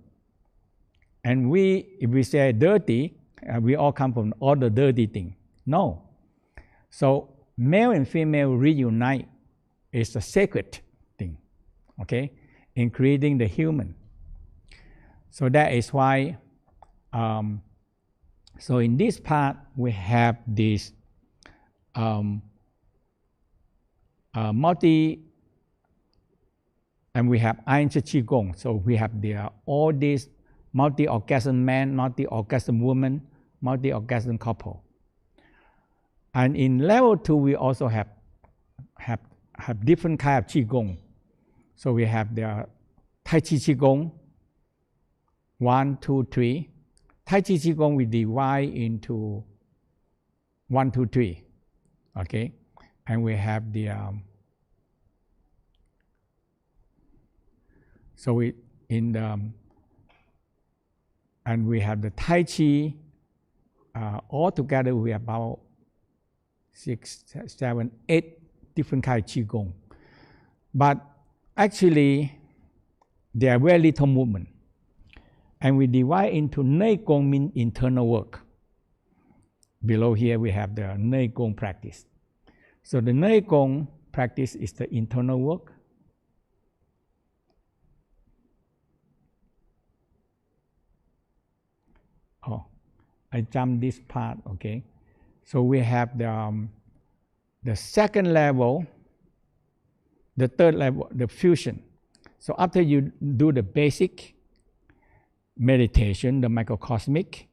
And if we say dirty, we all come from all the dirty thing. No. So male and female reunite is a sacred thing, okay, in creating the human. So that is why, so in this part, we have this and we have Ancient Qigong. So we have all these multi-orgasm man, multi-orgasm woman, multi-orgasm couple. And in level 2, we also have different kind of Qigong. So we have the Tai Chi Qigong, 1, 2, 3. Tai Chi Qigong we divide into 1, 2, 3. Okay, and we have the so we in the and we have the Tai Chi. All together we have about 6, 7, 8 different kind of Qigong. But actually, they are very little movement. And we divide into Nei Gong, mean internal work. Below here we have the Nei Gong practice. So the Nei Gong practice is the internal work. Oh, I jumped this part, okay. So we have the second level, the third level, the fusion. So after you do the basic meditation, the microcosmic,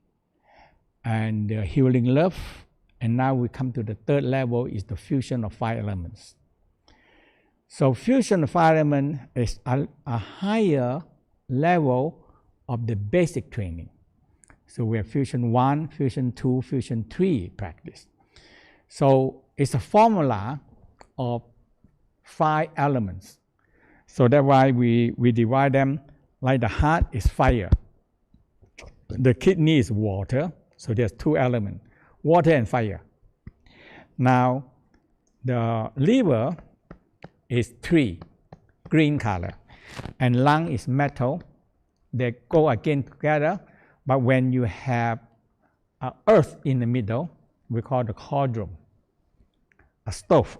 and the healing love, and now we come to the third level, is the fusion of 5 elements. So fusion fire element is a higher level of the basic training. So we have fusion 1, fusion 2, fusion 3 practice. So it's a formula of 5 elements. So that's why we divide them, like the heart is fire. The kidney is water. So there's 2 elements, water and fire. Now, the liver is 3, green color. And lung is metal. They go again together. But when you have earth in the middle, we call the cauldron, a stove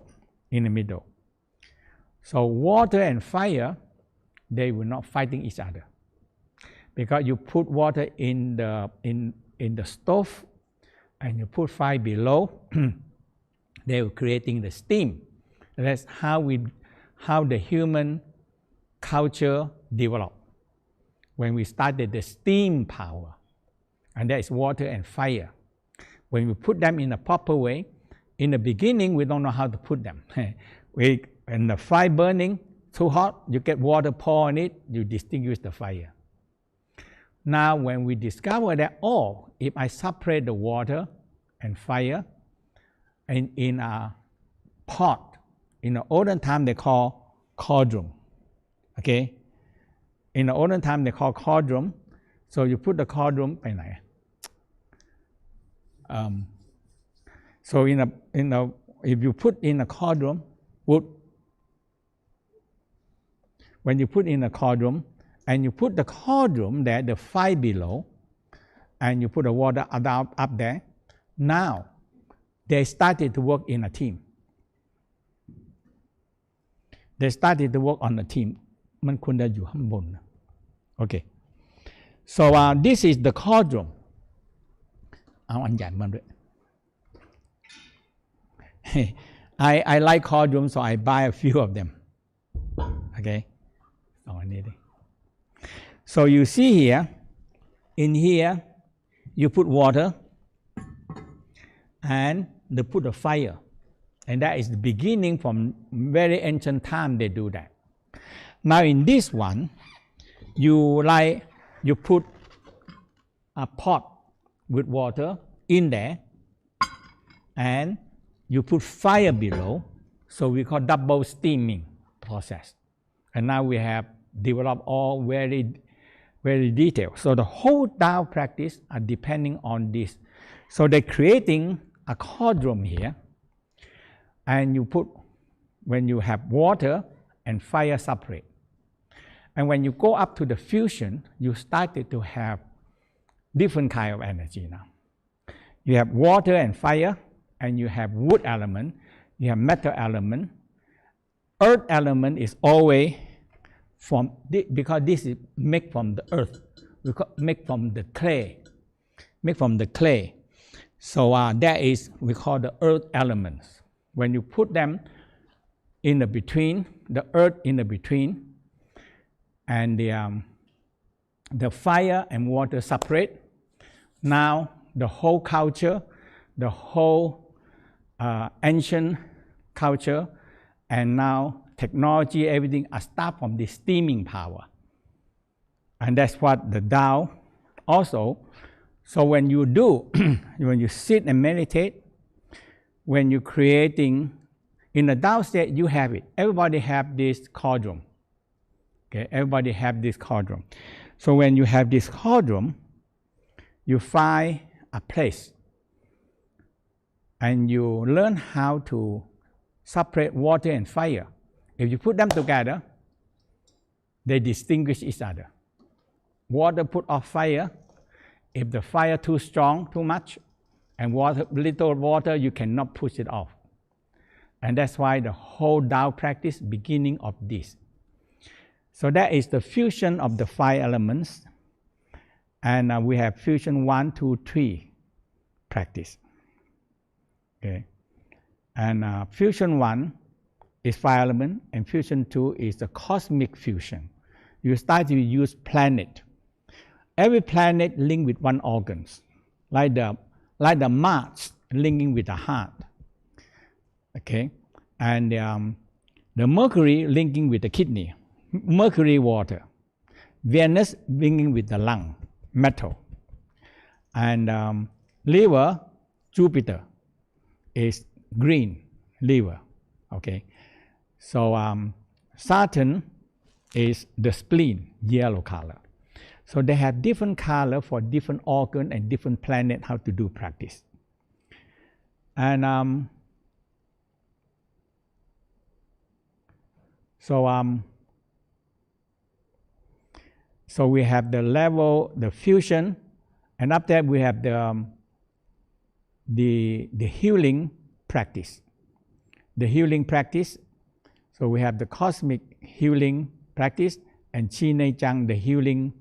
in the middle. So water and fire, they will not fighting each other, because you put water in the stove and you put fire below, they will creating the steam. That's how the human culture developed. When we started the steam power, and that is water and fire. When we put them in a proper way, in the beginning we don't know how to put them. When the fire burning too hot, you get water pour on it, you distinguish the fire. Now when we discover that, if I separate the water and fire in a pot, in the olden time they call cauldron, okay? In the olden time they call cauldron. So you put the cauldron byไหน? So if you put in a cauldron wood, when you put in a cauldron and you put the cauldron there, the fire below, and you put the water up there, now they started to work in a team. They started to work on a team. มันควรจะอยู่ข้างบน Okay. So this is the cauldron. เอาอันใหญ่มาด้วย I like cauldron, so I buy a few of them. Okay. So you see here, in here, you put water and they put a fire. And that is the beginning from very ancient time they do that. Now in this one, you put a pot with water in there and you put fire below, so we call double steaming process. And now we have developed all very, very detailed. So the whole Tao practice are depending on this. So they're creating a cauldron here, and you put, when you have water and fire separate. And when you go up to the fusion, you started to have different kind of energy now. You have water and fire, and you have wood element, you have metal element. Earth element is always from, because this is made from the earth, we make from the clay. So that is, we call the earth elements. When you put them in the between, the earth in the between, and the fire and water separate, now the whole culture, the whole ancient culture, and now technology, everything start from the steaming power. And that's what the Tao also. So when you do, when you sit and meditate, when you're creating, in the Tao state, you have it. Everybody have this cauldron. Okay, everybody have this cauldron. So when you have this cauldron, you find a place and you learn how to separate water and fire. If you put them together, they distinguish each other. Water put off fire. If the fire too strong, too much, and little water, you cannot push it off. And that's why the whole Tao practice beginning of this. So that is the fusion of the 5 elements. And we have fusion 1, 2, 3 practice. Okay. And fusion 1 is 5 element, and fusion 2 is the cosmic fusion. You start to use planet. Every planet linked with one organs, like the Mars linking with the heart. Okay, and the Mercury linking with the kidney, Mercury water, Venus linking with the lung, metal, and liver, Jupiter is green liver. Okay, so Saturn is the spleen, yellow color. So they have different color for different organ and different planet how to do practice. And so we have the level, the fusion, and after that we have the healing practice. The healing practice. So we have the cosmic healing practice and Qi Nei Chang, the healing,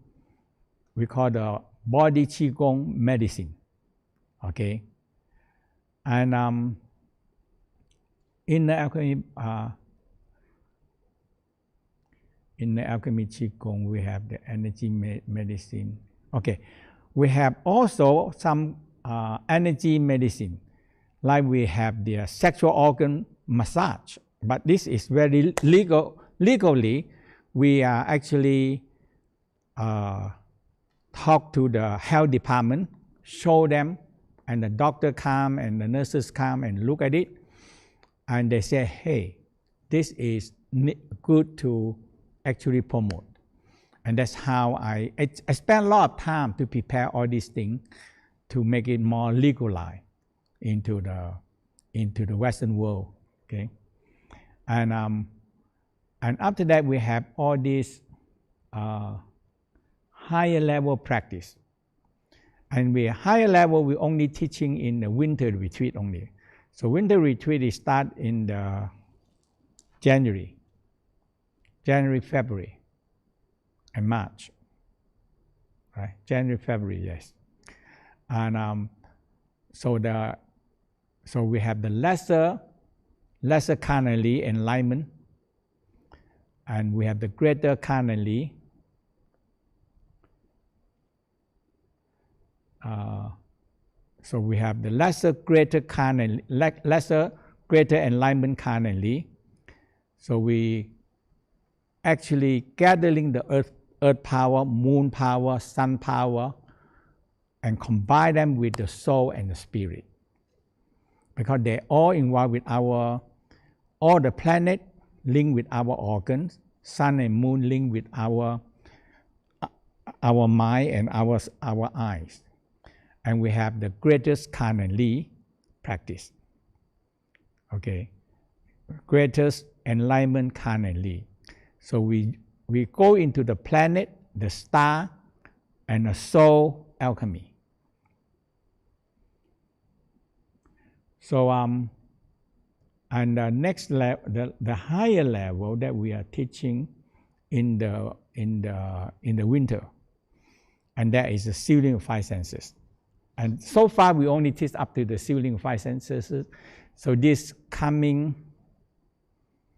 we call the body Qigong medicine. Okay, and Inner Alchemy, Inner Alchemy Qigong, we have the energy medicine. Okay, we have also some energy medicine, like we have the sexual organ massage, but this is very legally we are actually talk to the health department, show them, and the doctor come and the nurses come and look at it, and they say, hey, this is good to actually promote. And that's how I spend a lot of time to prepare all these things to make it more legalized into the Western world. Okay, and after that we have all these higher level practice, and we higher level we only teaching in the winter retreat only. So winter retreat is start in the January, February, and March. Right, January, February, yes, and so we have the lesser carnally enlightenment, and we have the greater carnally so we have the lesser greater enlightenment carnally. So we actually gathering the earth power, moon power, sun power, and combine them with the soul and the spirit, because they all involved with all the planet linked with our organs, sun and moon linked with our mind and our eyes. And we have the greatest carnally practice. Okay, greatest enlightenment carnally. So we go into the planet, the star, and the soul alchemy. So and the next level, the higher level that we are teaching in the winter, and that is the sealing of five senses. And so far we only teach up to the sealing of five senses. So this coming,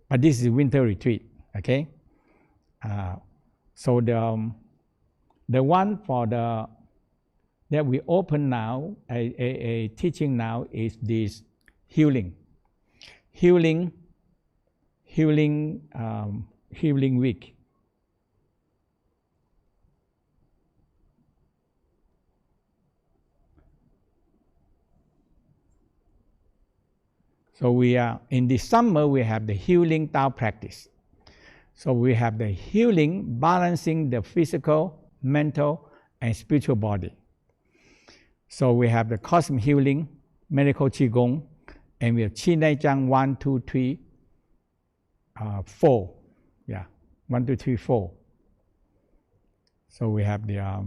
but this is winter retreat. Okay, so the one for that we open now, a teaching now, is this healing week. So we are in the summer we have the healing Tao practice. So we have the healing, balancing the physical, mental, and spiritual body. So we have the cosmic healing, medical Qigong, and we have Qi Nei Chang 1, 2, 3, 4. Yeah, 1, 2, 3, 4. So we have the,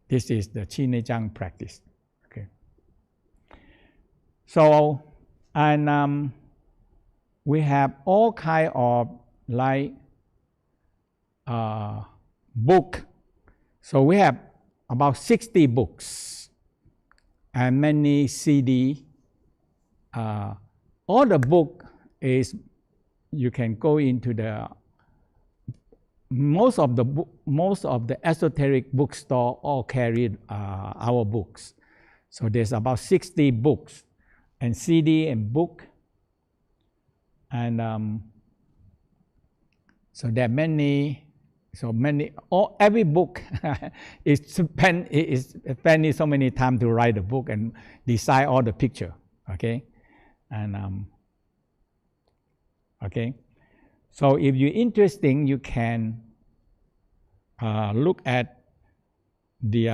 this is the Qi Nei Chang practice. Okay. So, and we have all kind of like book. So we have about 60 books and many CD. All the book is, you can go into the, most of the esoteric bookstore all carry our books. So there's about 60 books and CD and book, and So there are many, every book is spending so many time to write the book and design all the picture, okay? And okay, so if you're interested, you can look at the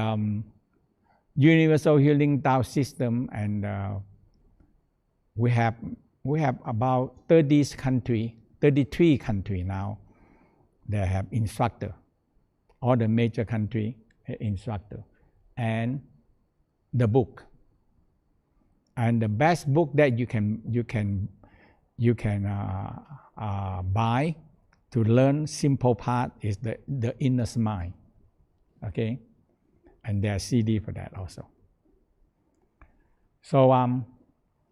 Universal Healing Tao System, and we have about 33 countries now that have instructor. All the major country instructor, and the book. And the best book that you can buy to learn simple part is the Inner Mind. Okay, and there are CD for that also. So I'm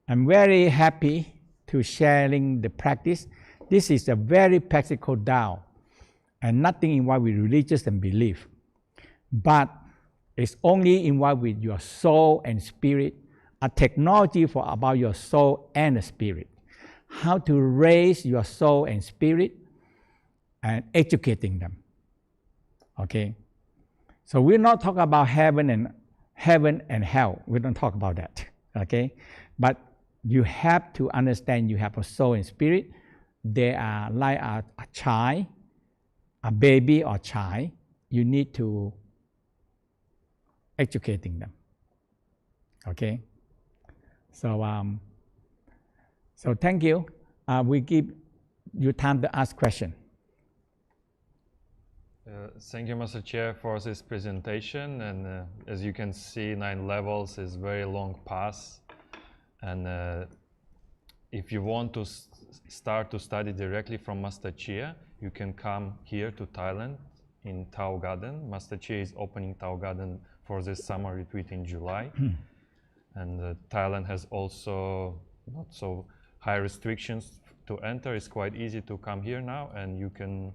very happy to sharing the practice. This is a very practical Tao, and nothing involved with religious and belief, but it's only involved with your soul and spirit, a technology for about your soul and spirit, how to raise your soul and spirit and educating them. Okay, so we're not talking about heaven and hell. We don't talk about that. Okay, but you have to understand you have a soul and spirit. They are like a child, a baby or child. You need to educating them. Okay, so so thank you. We give you time to ask question. Thank you, Master Chia, for this presentation. And as you can see, 9 levels is very long path. And if you want to start to study directly from Master Chia, you can come here to Thailand in Tao Garden. Master Chia is opening Tao Garden for this summer retreat in July. And Thailand has also not so high restrictions to enter. It's quite easy to come here now, and you can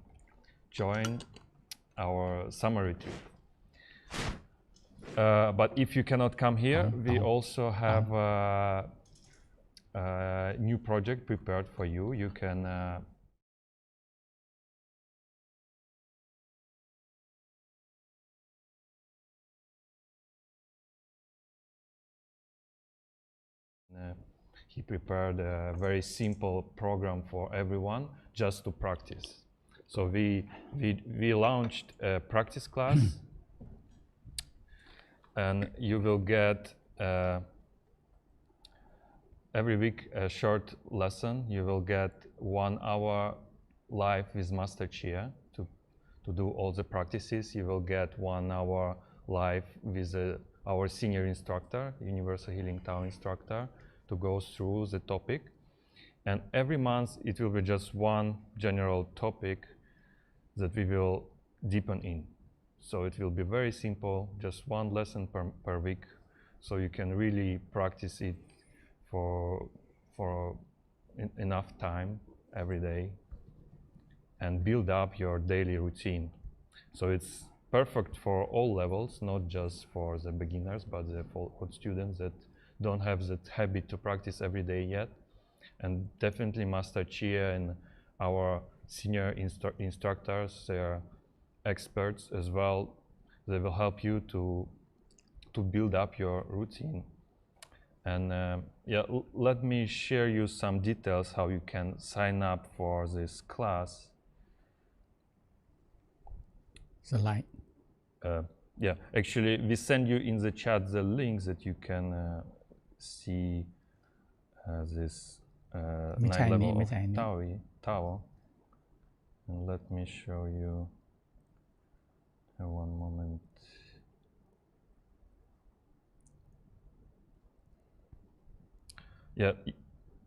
join our summer retreat. But if you cannot come here, we also have a new project prepared for you. You can he prepared a very simple program for everyone just to practice. So we launched a practice class, and you will get every week a short lesson. You will get 1 hour live with Master Chia to do all the practices. You will get 1 hour live with our senior instructor, Universal Healing Tao instructor, to go through the topic. And every month it will be just one general topic that we will deepen in. So it will be very simple, just one lesson per week, so you can really practice it for enough time every day and build up your daily routine. So it's perfect for all levels, not just for the beginners, but for students that don't have that habit to practice every day yet. And definitely Master Chia and our senior instructors, they are experts as well. They will help you to build up your routine. And yeah, let me share you some details how you can sign up for this class. The light. Yeah, actually, we send you in the chat the links that you can see this 9 level of Tao. And let me show you. One moment. Yeah,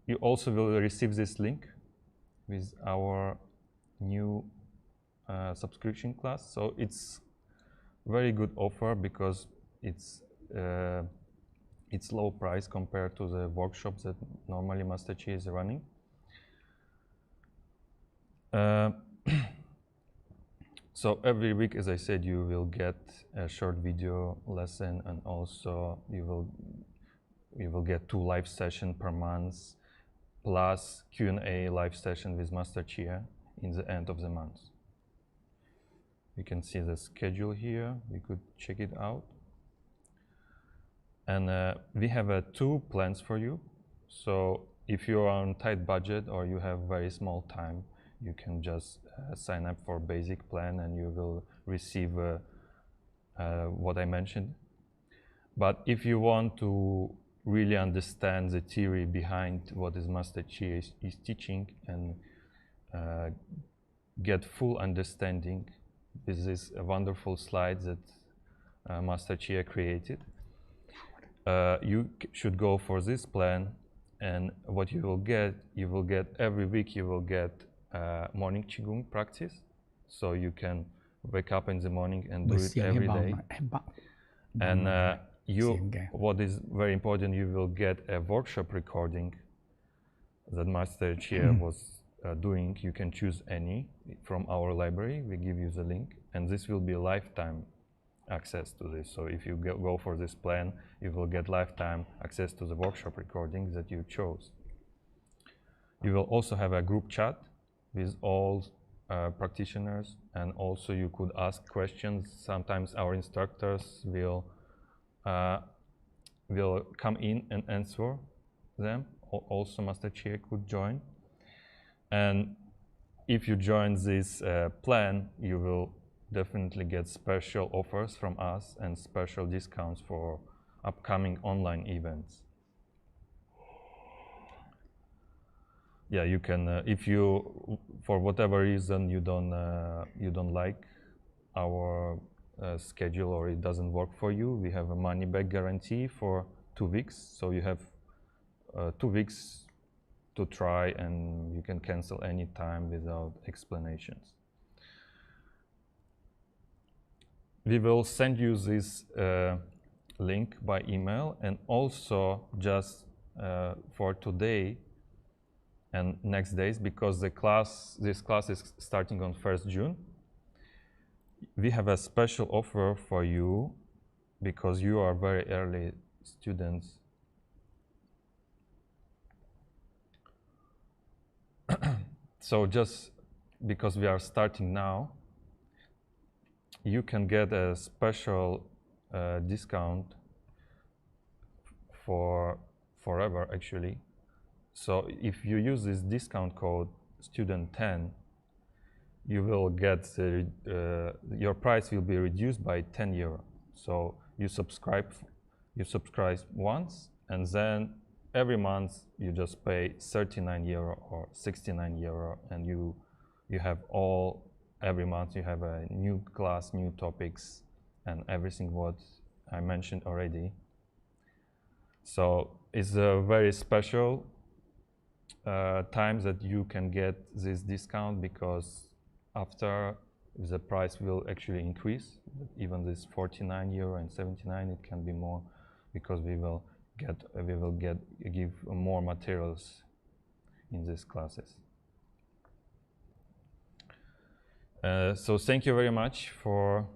you also will receive this link with our new subscription class. So it's very good offer because it's low price compared to the workshops that normally Master Chia is running. So every week, as I said, you will get a short video lesson, and also you will get 2 live sessions per month, plus Q&A live session with Master Chia. in the end of the month. You can see the schedule here. We could check it out. And we have 2 plans for you. So if you are on tight budget or you have very small time, you can just sign up for basic plan and you will receive what I mentioned. But if you want to really understand the theory behind what is Master Chia is teaching and get full understanding, this is a wonderful slide that Master Chia created. You should go for this plan, and what you will get every week, you will get morning Qigong practice. So you can wake up in the morning and do it every day. And what is very important, you will get a workshop recording that Master Chia was doing. You can choose any from our library. We give you the link, and this will be lifetime access to this. So if you go for this plan, you will get lifetime access to the workshop recordings that you chose. You will also have a group chat with all practitioners, and also you could ask questions. Sometimes our instructors will come in and answer them. Also Master Chia could join. And if you join this plan, you will definitely get special offers from us and special discounts for upcoming online events. Yeah, you can, if you, for whatever reason, you don't like our schedule or it doesn't work for you, we have a money back guarantee for 2 weeks. So you have 2 weeks to try, and you can cancel any time without explanations. We will send you this link by email, and also just for today and next days, because this class is starting on 1st June. We have a special offer for you because you are very early students. So just because we are starting now, you can get a special discount for forever, actually. So if you use this discount code student10, you will get your price will be reduced by 10 euro. So you subscribe once, and then every month you just pay 39 euro or 69 euro, and you have every month you have a new class, new topics, and everything what I mentioned already. So it's a very special time that you can get this discount, because after the price will actually increase. Even this 49 euro and 79, it can be more, because we will give more materials in these classes. So thank you very much for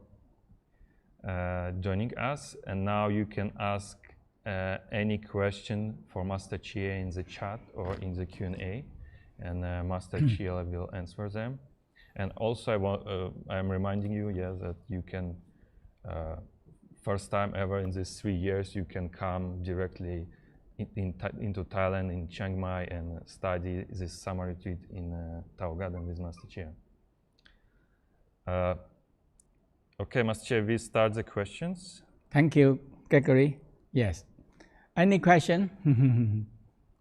joining us, and now you can ask any question for Master Chia in the chat or in the Q&A, and Master Chia will answer them. And also I'm reminding you, that you can, first time ever in these 3 years, you can come directly into Thailand, in Chiang Mai, and study this summer retreat in Tao Garden with Master Chia. Okay, Master Chia, we start the questions. Thank you, Gregory. Yes. Any question?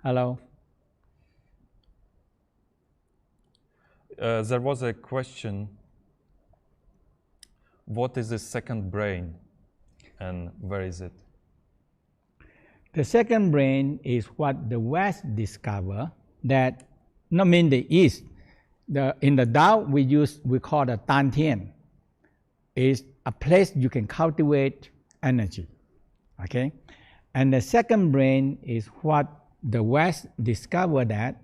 Hello. There was a question. What is the second brain, and where is it? The second brain is what the West discovered, that not mean the East. In the Tao we call the Tan Tien. Is a place you can cultivate energy. Okay, and the second brain is what the West discovered, that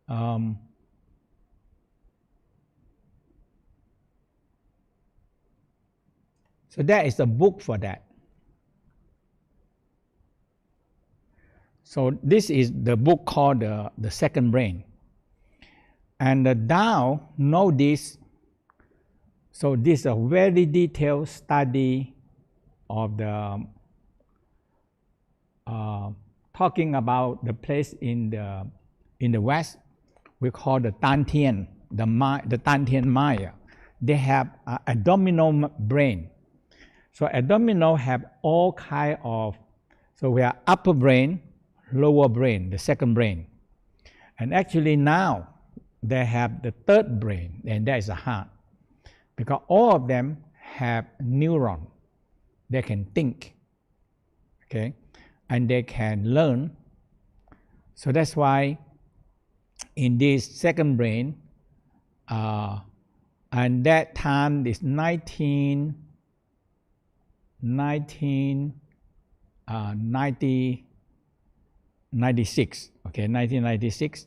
so there is a book for that. So this is the book called the Second Brain. And the Tao know this. So this is a very detailed study of the talking about the place in the West. We call the Dantian, the Dantian Maya. They have abdominal brain. So abdominal have all kind of, so we have upper brain, lower brain, the second brain. And actually now they have the third brain, and that is the heart. Because all of them have neuron. They can think, okay? And they can learn. So that's why in this second brain, and that time is 1996, okay, 1996,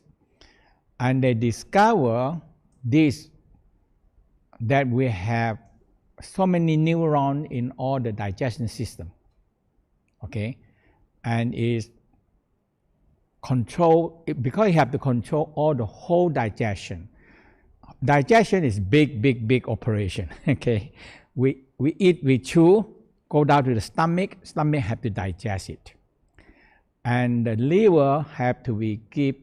and they discover this, that we have so many neurons in all the digestion system, okay, and is control, because you have to control all the whole digestion. Digestion is big operation, okay. We eat, we chew, go down to the stomach have to digest it. And the liver have to give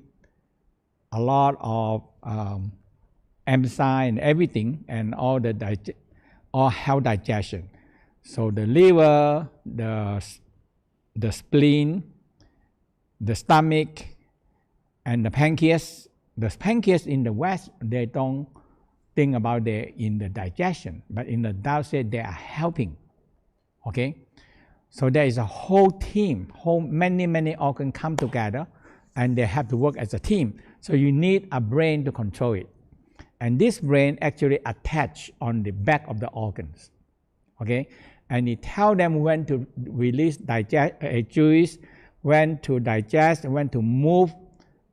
a lot of enzyme and everything, and all health digestion. So the liver, the spleen, the stomach, and the pancreas. The pancreas in the West, they don't think about in the digestion, but in the Tao said they are helping. Okay, so there is a whole team, many organs come together, and they have to work as a team. So you need a brain to control it, and this brain actually attached on the back of the organs. Okay, and it tells them when to release juice, when to digest, when to move,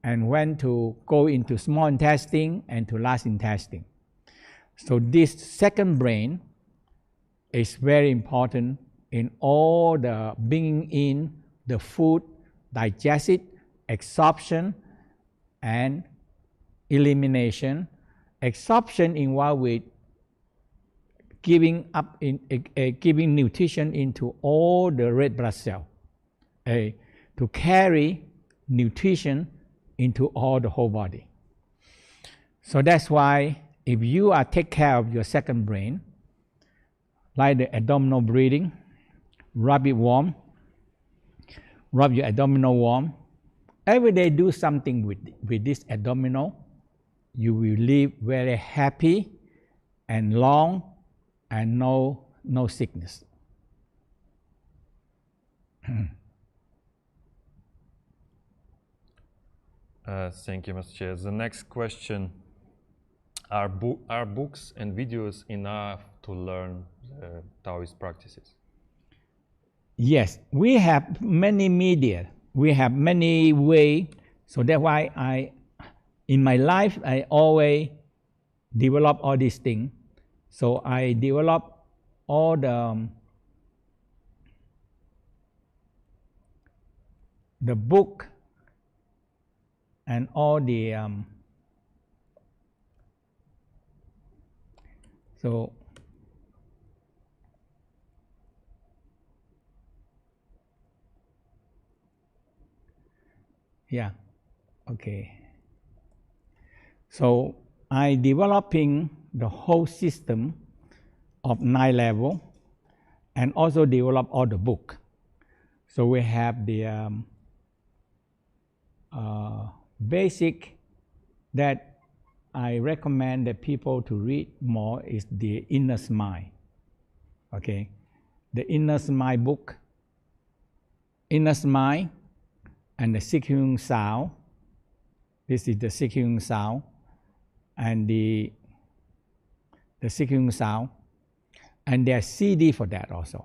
and when to go into small intestine and to large intestine. So this second brain is very important in all the bringing in the food, digest it, absorption, and elimination. Absorption involved with giving nutrition into all the red blood cells, to carry nutrition into all the whole body. So that's why if you take care of your second brain, like the abdominal breathing, rub it warm, rub your abdominal warm. Every day do something with this abdominal. You will live very happy and long, and no sickness. Thank you, Master Chia. The next question: Are books and videos enough to learn the Taoist practices? Yes, we have many media. We have many ways. So that's why in my life, I always develop all these things. So I develop all the book and all the so yeah, okay. So I developing the whole system of 9 levels, and also develop all the book. So we have the basic that I recommend that people to read more is the Inner Mind. Okay, the Inner Mind book, Inner Mind, and the Qigong sound. This is the Qigong sound, and the Qigong sound, and there are CD for that also.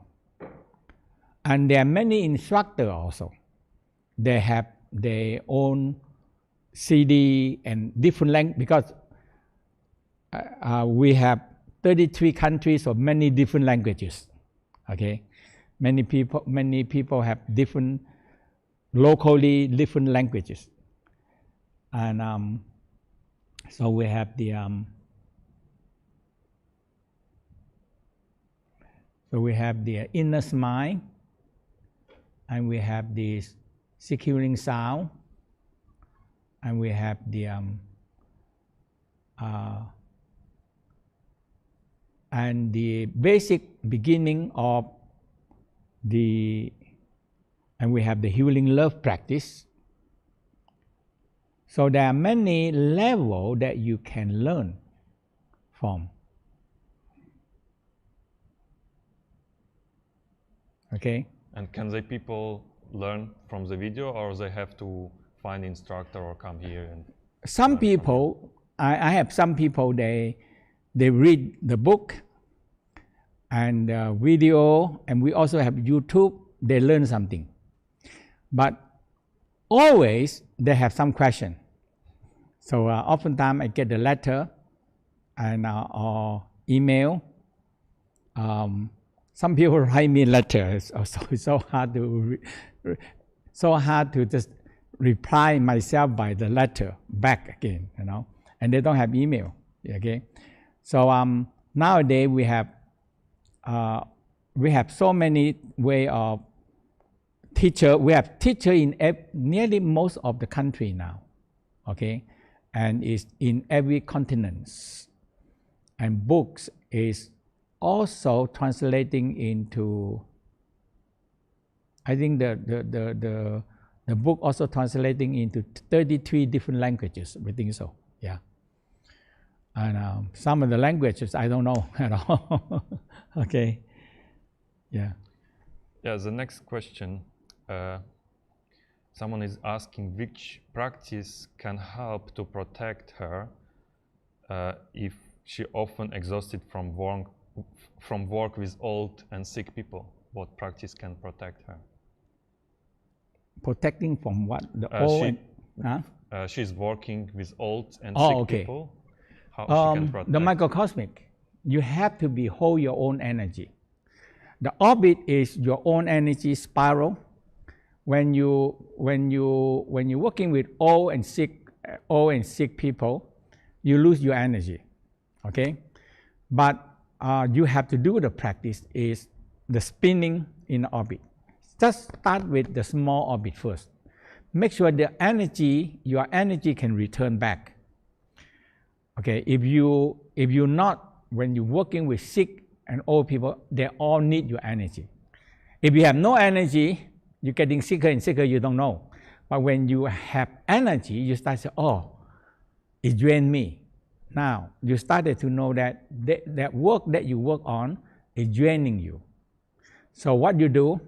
And there are many instructors also. They have their own CD and different language, because we have 33 countries of many different languages. Okay, many people have different locally different languages. And so we have the inner smile, and we have the securing sound, and we have the and the basic beginning of and we have the healing love practice. So there are many levels that you can learn from. Okay. And can the people learn from the video, or they have to find instructor or come here? And some people, I have some people, they read the book and video, and we also have YouTube. They learn something, but always they have some question. So oftentimes I get the letter and or email. Some people write me letters. It's so hard to just reply myself by the letter back again, you know. And they don't have email. Okay, so nowadays we have so many way of teacher. We have teacher in nearly most of the country now. Okay, and it's in every continent. And books is also translating into, I think the book also translating into 33 different languages. We think so, yeah. And some of the languages I don't know at all. Okay, yeah. Yeah, the next question. Someone is asking which practice can help to protect her if she often exhausted from work with old and sick people. What practice can protect her? Protecting from what? The old she's working with old and sick people. How she can protect? The microcosmic. You have to hold your own energy. The orbit is your own energy spiral. When you're working with old and sick people, you lose your energy. Okay, but you have to do the practice is the spinning in the orbit. Just start with the small orbit first. Make sure your energy can return back. Okay, if you're not, when you're working with sick and old people, they all need your energy. If you have no energy, you're getting sicker and sicker, you don't know. But when you have energy, you start to say, oh, it drained me. Now, you started to know that that work that you work on is draining you. So what you do,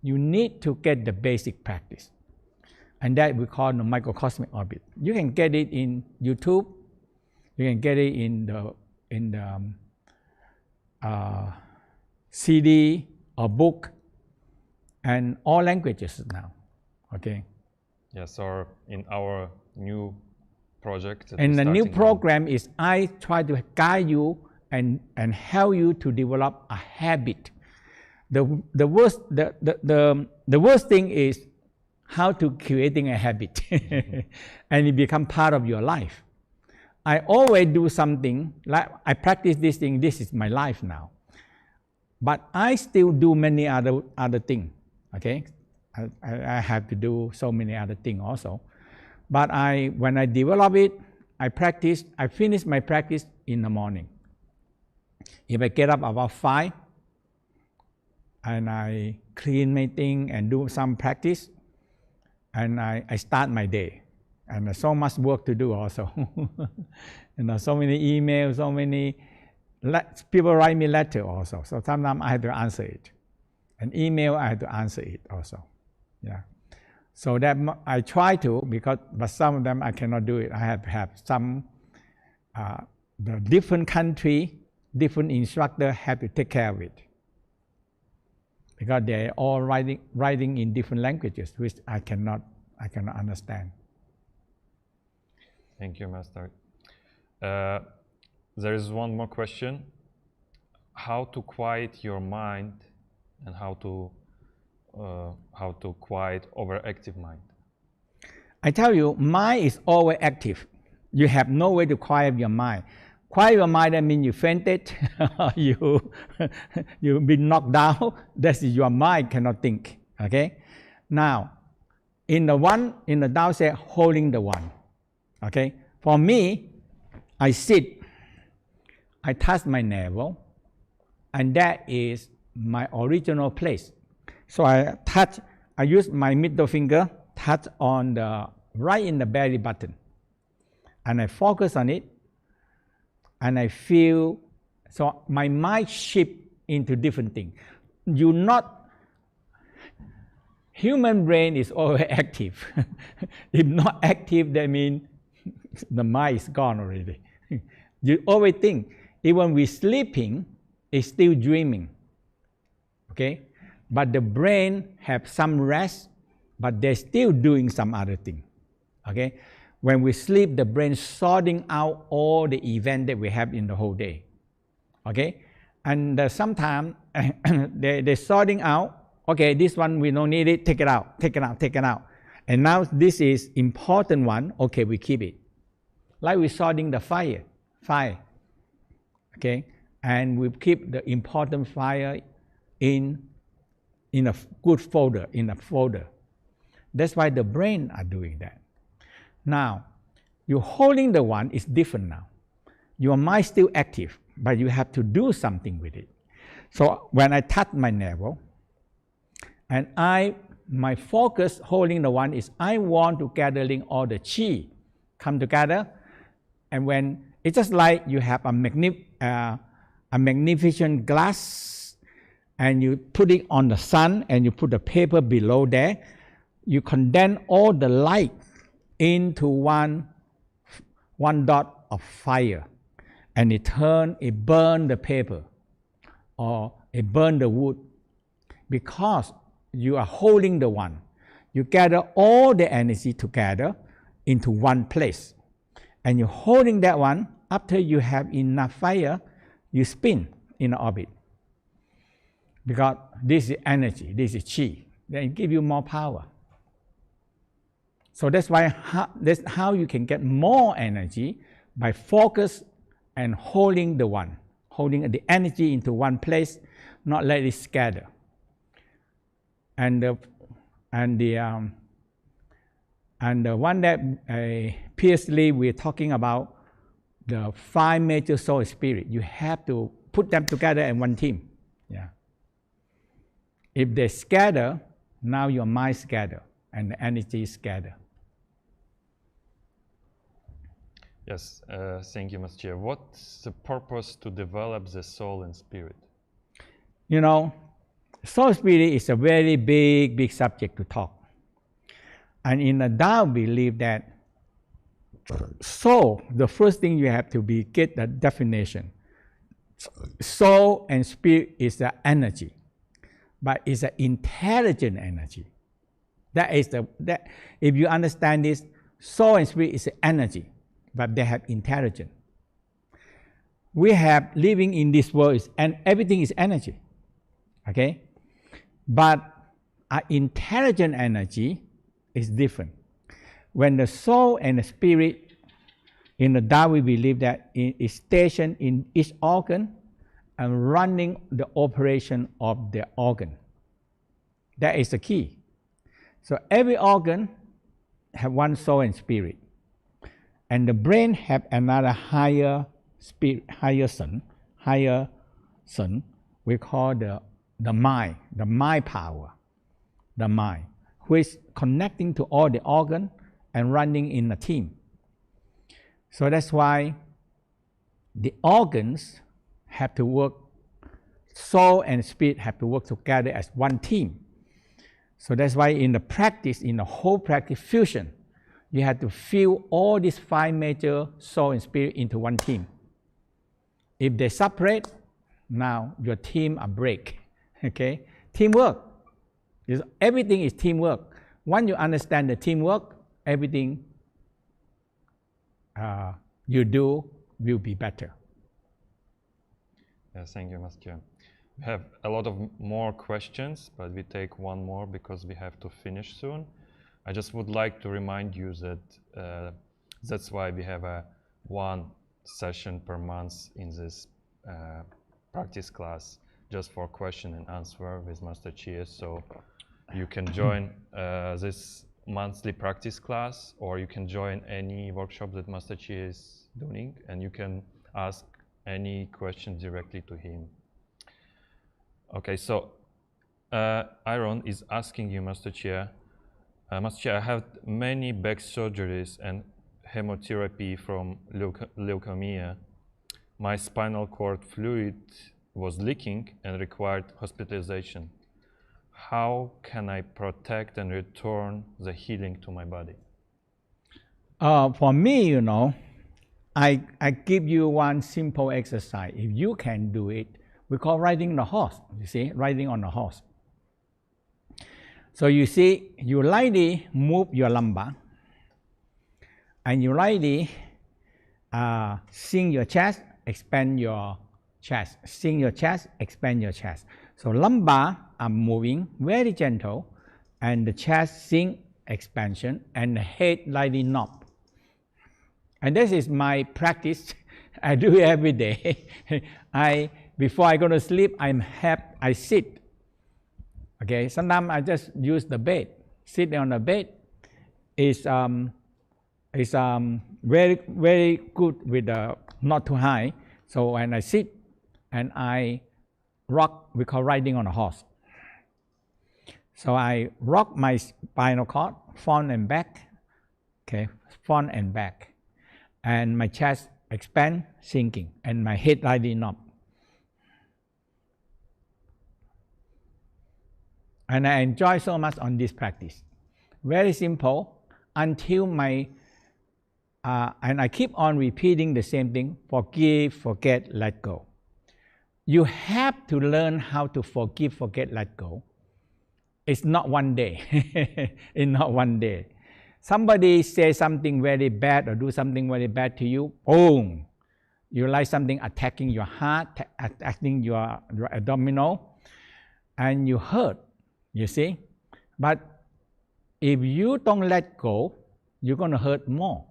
you need to get the basic practice. And that we call the microcosmic orbit. You can get it in YouTube. You can get it in the CD or book, and all languages now. Okay. Yes, or in our new project. And the new program is I try to guide you and help you to develop a habit. The worst thing is how to creating a habit and it become part of your life. I always do something, like I practice this thing, this is my life now. But I still do many other things, okay? I have to do so many other things also. But when I develop it, I finish my practice in the morning. If I get up about 5, and I clean my thing and do some practice, and I start my day. And there's so much work to do also. So many emails, so many people write me letter also. So sometimes I have to answer it. An email, I have to answer it also. Yeah. So that I try to, but some of them I cannot do it. I have to have some, the different country, different instructor have to take care of it. Because they're all writing in different languages, which I cannot understand. Thank you, Master. There is one more question. How to quiet your mind and how to how to quiet overactive mind? I tell you, mind is always active. You have no way to quiet your mind. Quiet your mind, that means you fainted, you've been knocked down. That's your mind cannot think. Okay. Now, in the Tao say holding the one. Okay. For me, I sit, I touch my navel, and that is my original place. So I use my middle finger, touch on the right in the belly button, and I focus on it, and I feel, so my mind shift into different things. Human brain is always active. If not active, that means the mind is gone already. You always think, even we're sleeping, it's still dreaming. Okay? But the brain have some rest, but they're still doing some other thing. Okay? When we sleep, the brain sorting out all the events that we have in the whole day. Okay? And sometimes they're sorting out, okay, this one we don't need it, take it out, take it out, take it out. And now this is important one, okay, we keep it. Like we're sorting the fire. Okay? And we keep the important fire in a good folder, in a folder. That's why the brain are doing that. Now, you holding the one is different now. Your mind still active, but you have to do something with it. So when I touch my navel, and my focus holding the one is I want to gathering all the qi come together, and when it's just like you have a magnificent glass, and you put it on the sun, and you put the paper below there, you condense all the light into one dot of fire, and it burn the paper, or it burn the wood, because you are holding the one. You gather all the energy together into one place, and you're holding that one. After you have enough fire, you spin in an orbit, because this is energy, this is qi, then it gives you more power. So that's how you can get more energy, by focus and holding the one, holding the energy into one place, not let it scatter. And the one that previously we're talking about, the 5 major soul spirit, you have to put them together in one team. Yeah. If they scatter, now your mind scatter and the energy scatter. Yes, thank you, Master Chia. What's the purpose to develop the soul and spirit? You know, soul spirit is a very big subject to talk. And in the Tao, we believe that soul, the first thing you have to get the definition. Soul and spirit is the energy, but it's an intelligent energy. If you understand this, soul and spirit is energy, but they have intelligence. We have living in this world, and everything is energy. Okay? But an intelligent energy is different. When the soul and the spirit, in the Tao we believe that it is stationed in each organ and running the operation of the organ. That is the key. So every organ have one soul and spirit. And the brain have another higher spirit, higher sun, we call the mind power, the mind, who is connecting to all the organ and running in a team. So that's why the organs have to work, soul and spirit have to work together as one team. So that's why in the practice, in the whole practice fusion, you have to fuse all these 5 major soul and spirit into one team. If they separate, now your team are break. Okay? Teamwork. Everything is teamwork. Once you understand the teamwork, everything you do will be better. Yes, thank you, Master Chia. We have a lot of more questions, but we take one more because we have to finish soon. I just would like to remind you that that's why we have a one session per month in this practice class, just for question and answer with Master Chia. So you can join this monthly practice class, or you can join any workshop that Master Chia is doing, and you can ask any question directly to him. Okay, so Aaron is asking you, Master Chia, Master Chia, I have many back surgeries and chemotherapy from leukemia. My spinal cord fluid was leaking and required hospitalization. How can I protect and return the healing to my body? For me, you know, I give you one simple exercise. If you can do it, we call riding the horse. You see, riding on a horse. So you see, you lightly move your lumbar, and you lightly sink your chest, expand your chest. Sink your chest, expand your chest. So lumbar are moving very gentle, and the chest sink, expansion, and the head lightly nod. And this is my practice. I do it every day. Before I go to sleep, I sit. Okay, sometimes I just use the bed. Sit on the bed is very, very good with not too high. So when I sit and I rock, we call riding on a horse. So I rock my spinal cord, front and back, okay, front and back. And my chest expand, sinking, and my head lightly up. And I enjoy so much on this practice. Very simple until and I keep on repeating the same thing: forgive, forget, let go. You have to learn how to forgive, forget, let go. It's not one day. It's not one day. Somebody says something very bad or do something very bad to you, boom. You like something attacking your heart, attacking your abdominal, and you hurt, you see. But if you don't let go, you're going to hurt more.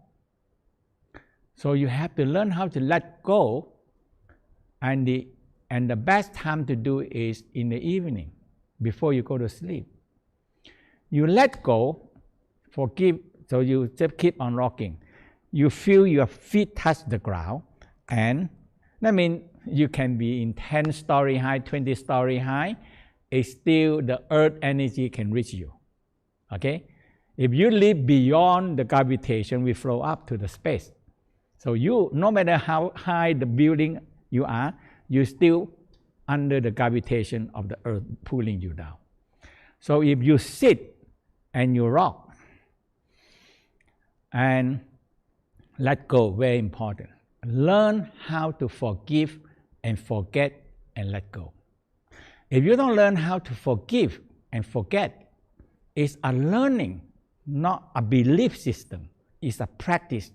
So you have to learn how to let go, and the best time to do is in the evening, before you go to sleep. You let go, forgive, so you just keep on rocking. You feel your feet touch the ground, and that means you can be in 10-story high, 20-story high, it's still the earth energy can reach you, okay? If you live beyond the gravitation, we flow up to the space. So you, no matter how high the building you are, you're still under the gravitation of the earth pulling you down. So if you sit and you rock and let go, very important. Learn how to forgive and forget and let go. If you don't learn how to forgive and forget, it's a learning, not a belief system. It's a practice.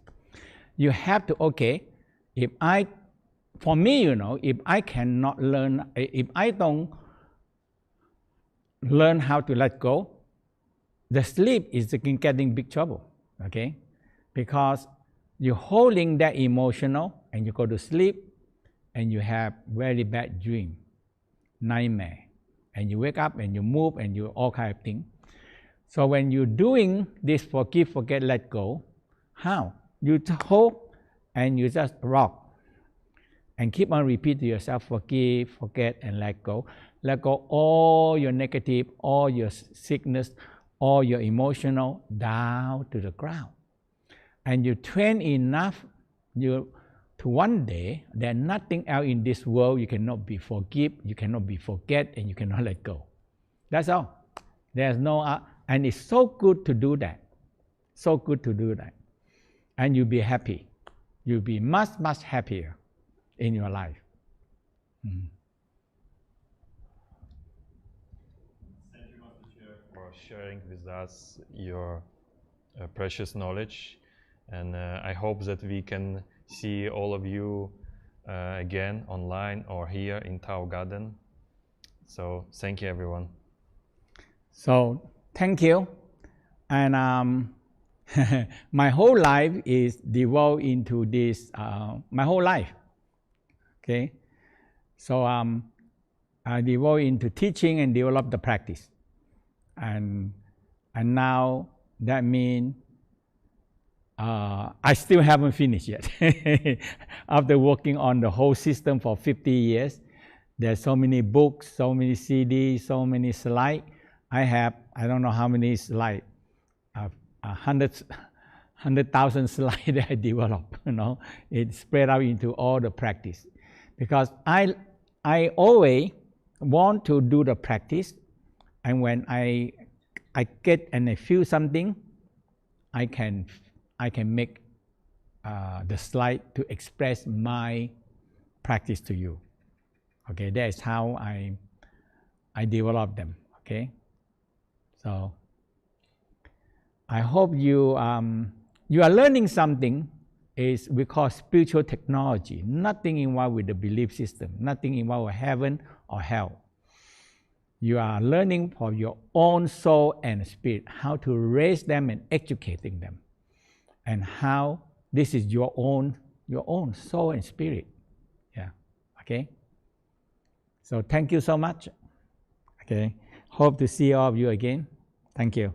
You have to, okay, for me, you know, if I cannot learn, if I don't learn how to let go, the sleep is getting big trouble, okay? Because you're holding that emotional and you go to sleep and you have very bad dream, nightmare, and you wake up and you move and you all kind of things. So when you're doing this forgive, forget, let go, how? You hold and you just rock and keep on repeating to yourself, forgive, forget, and let go. Let go all your negative, all your sickness, all your emotional down to the ground. And you train enough to one day, there's nothing else in this world you cannot be forgive, you cannot be forget, and you cannot let go. That's all. There's no, and it's so good to do that. So good to do that. And you'll be happy. You'll be much, much happier in your life. Mm-hmm. Thank you, Master Chia, for sharing with us your precious knowledge. And I hope that we can see all of you again online or here in Tao Garden. So thank you, everyone. So thank you. And my whole life is devoted into this, my whole life. Okay. So I devote into teaching and develop the practice. And now that means I still haven't finished yet. After working on the whole system for 50 years, there's so many books, so many CDs, so many slides. I have, I don't know how many slides, 100,000 slides that I developed. You know, it spread out into all the practice, because I always want to do the practice, and when I get and I feel something, I can make the slide to express my practice to you. Okay, that is how I develop them. Okay, so I hope you you are learning something. Is we call spiritual technology. Nothing involved with the belief system. Nothing involved with heaven or hell. You are learning for your own soul and spirit how to raise them and educating them, and how this is your own soul and spirit. Yeah. Okay. So thank you so much. Okay. Hope to see all of you again. Thank you.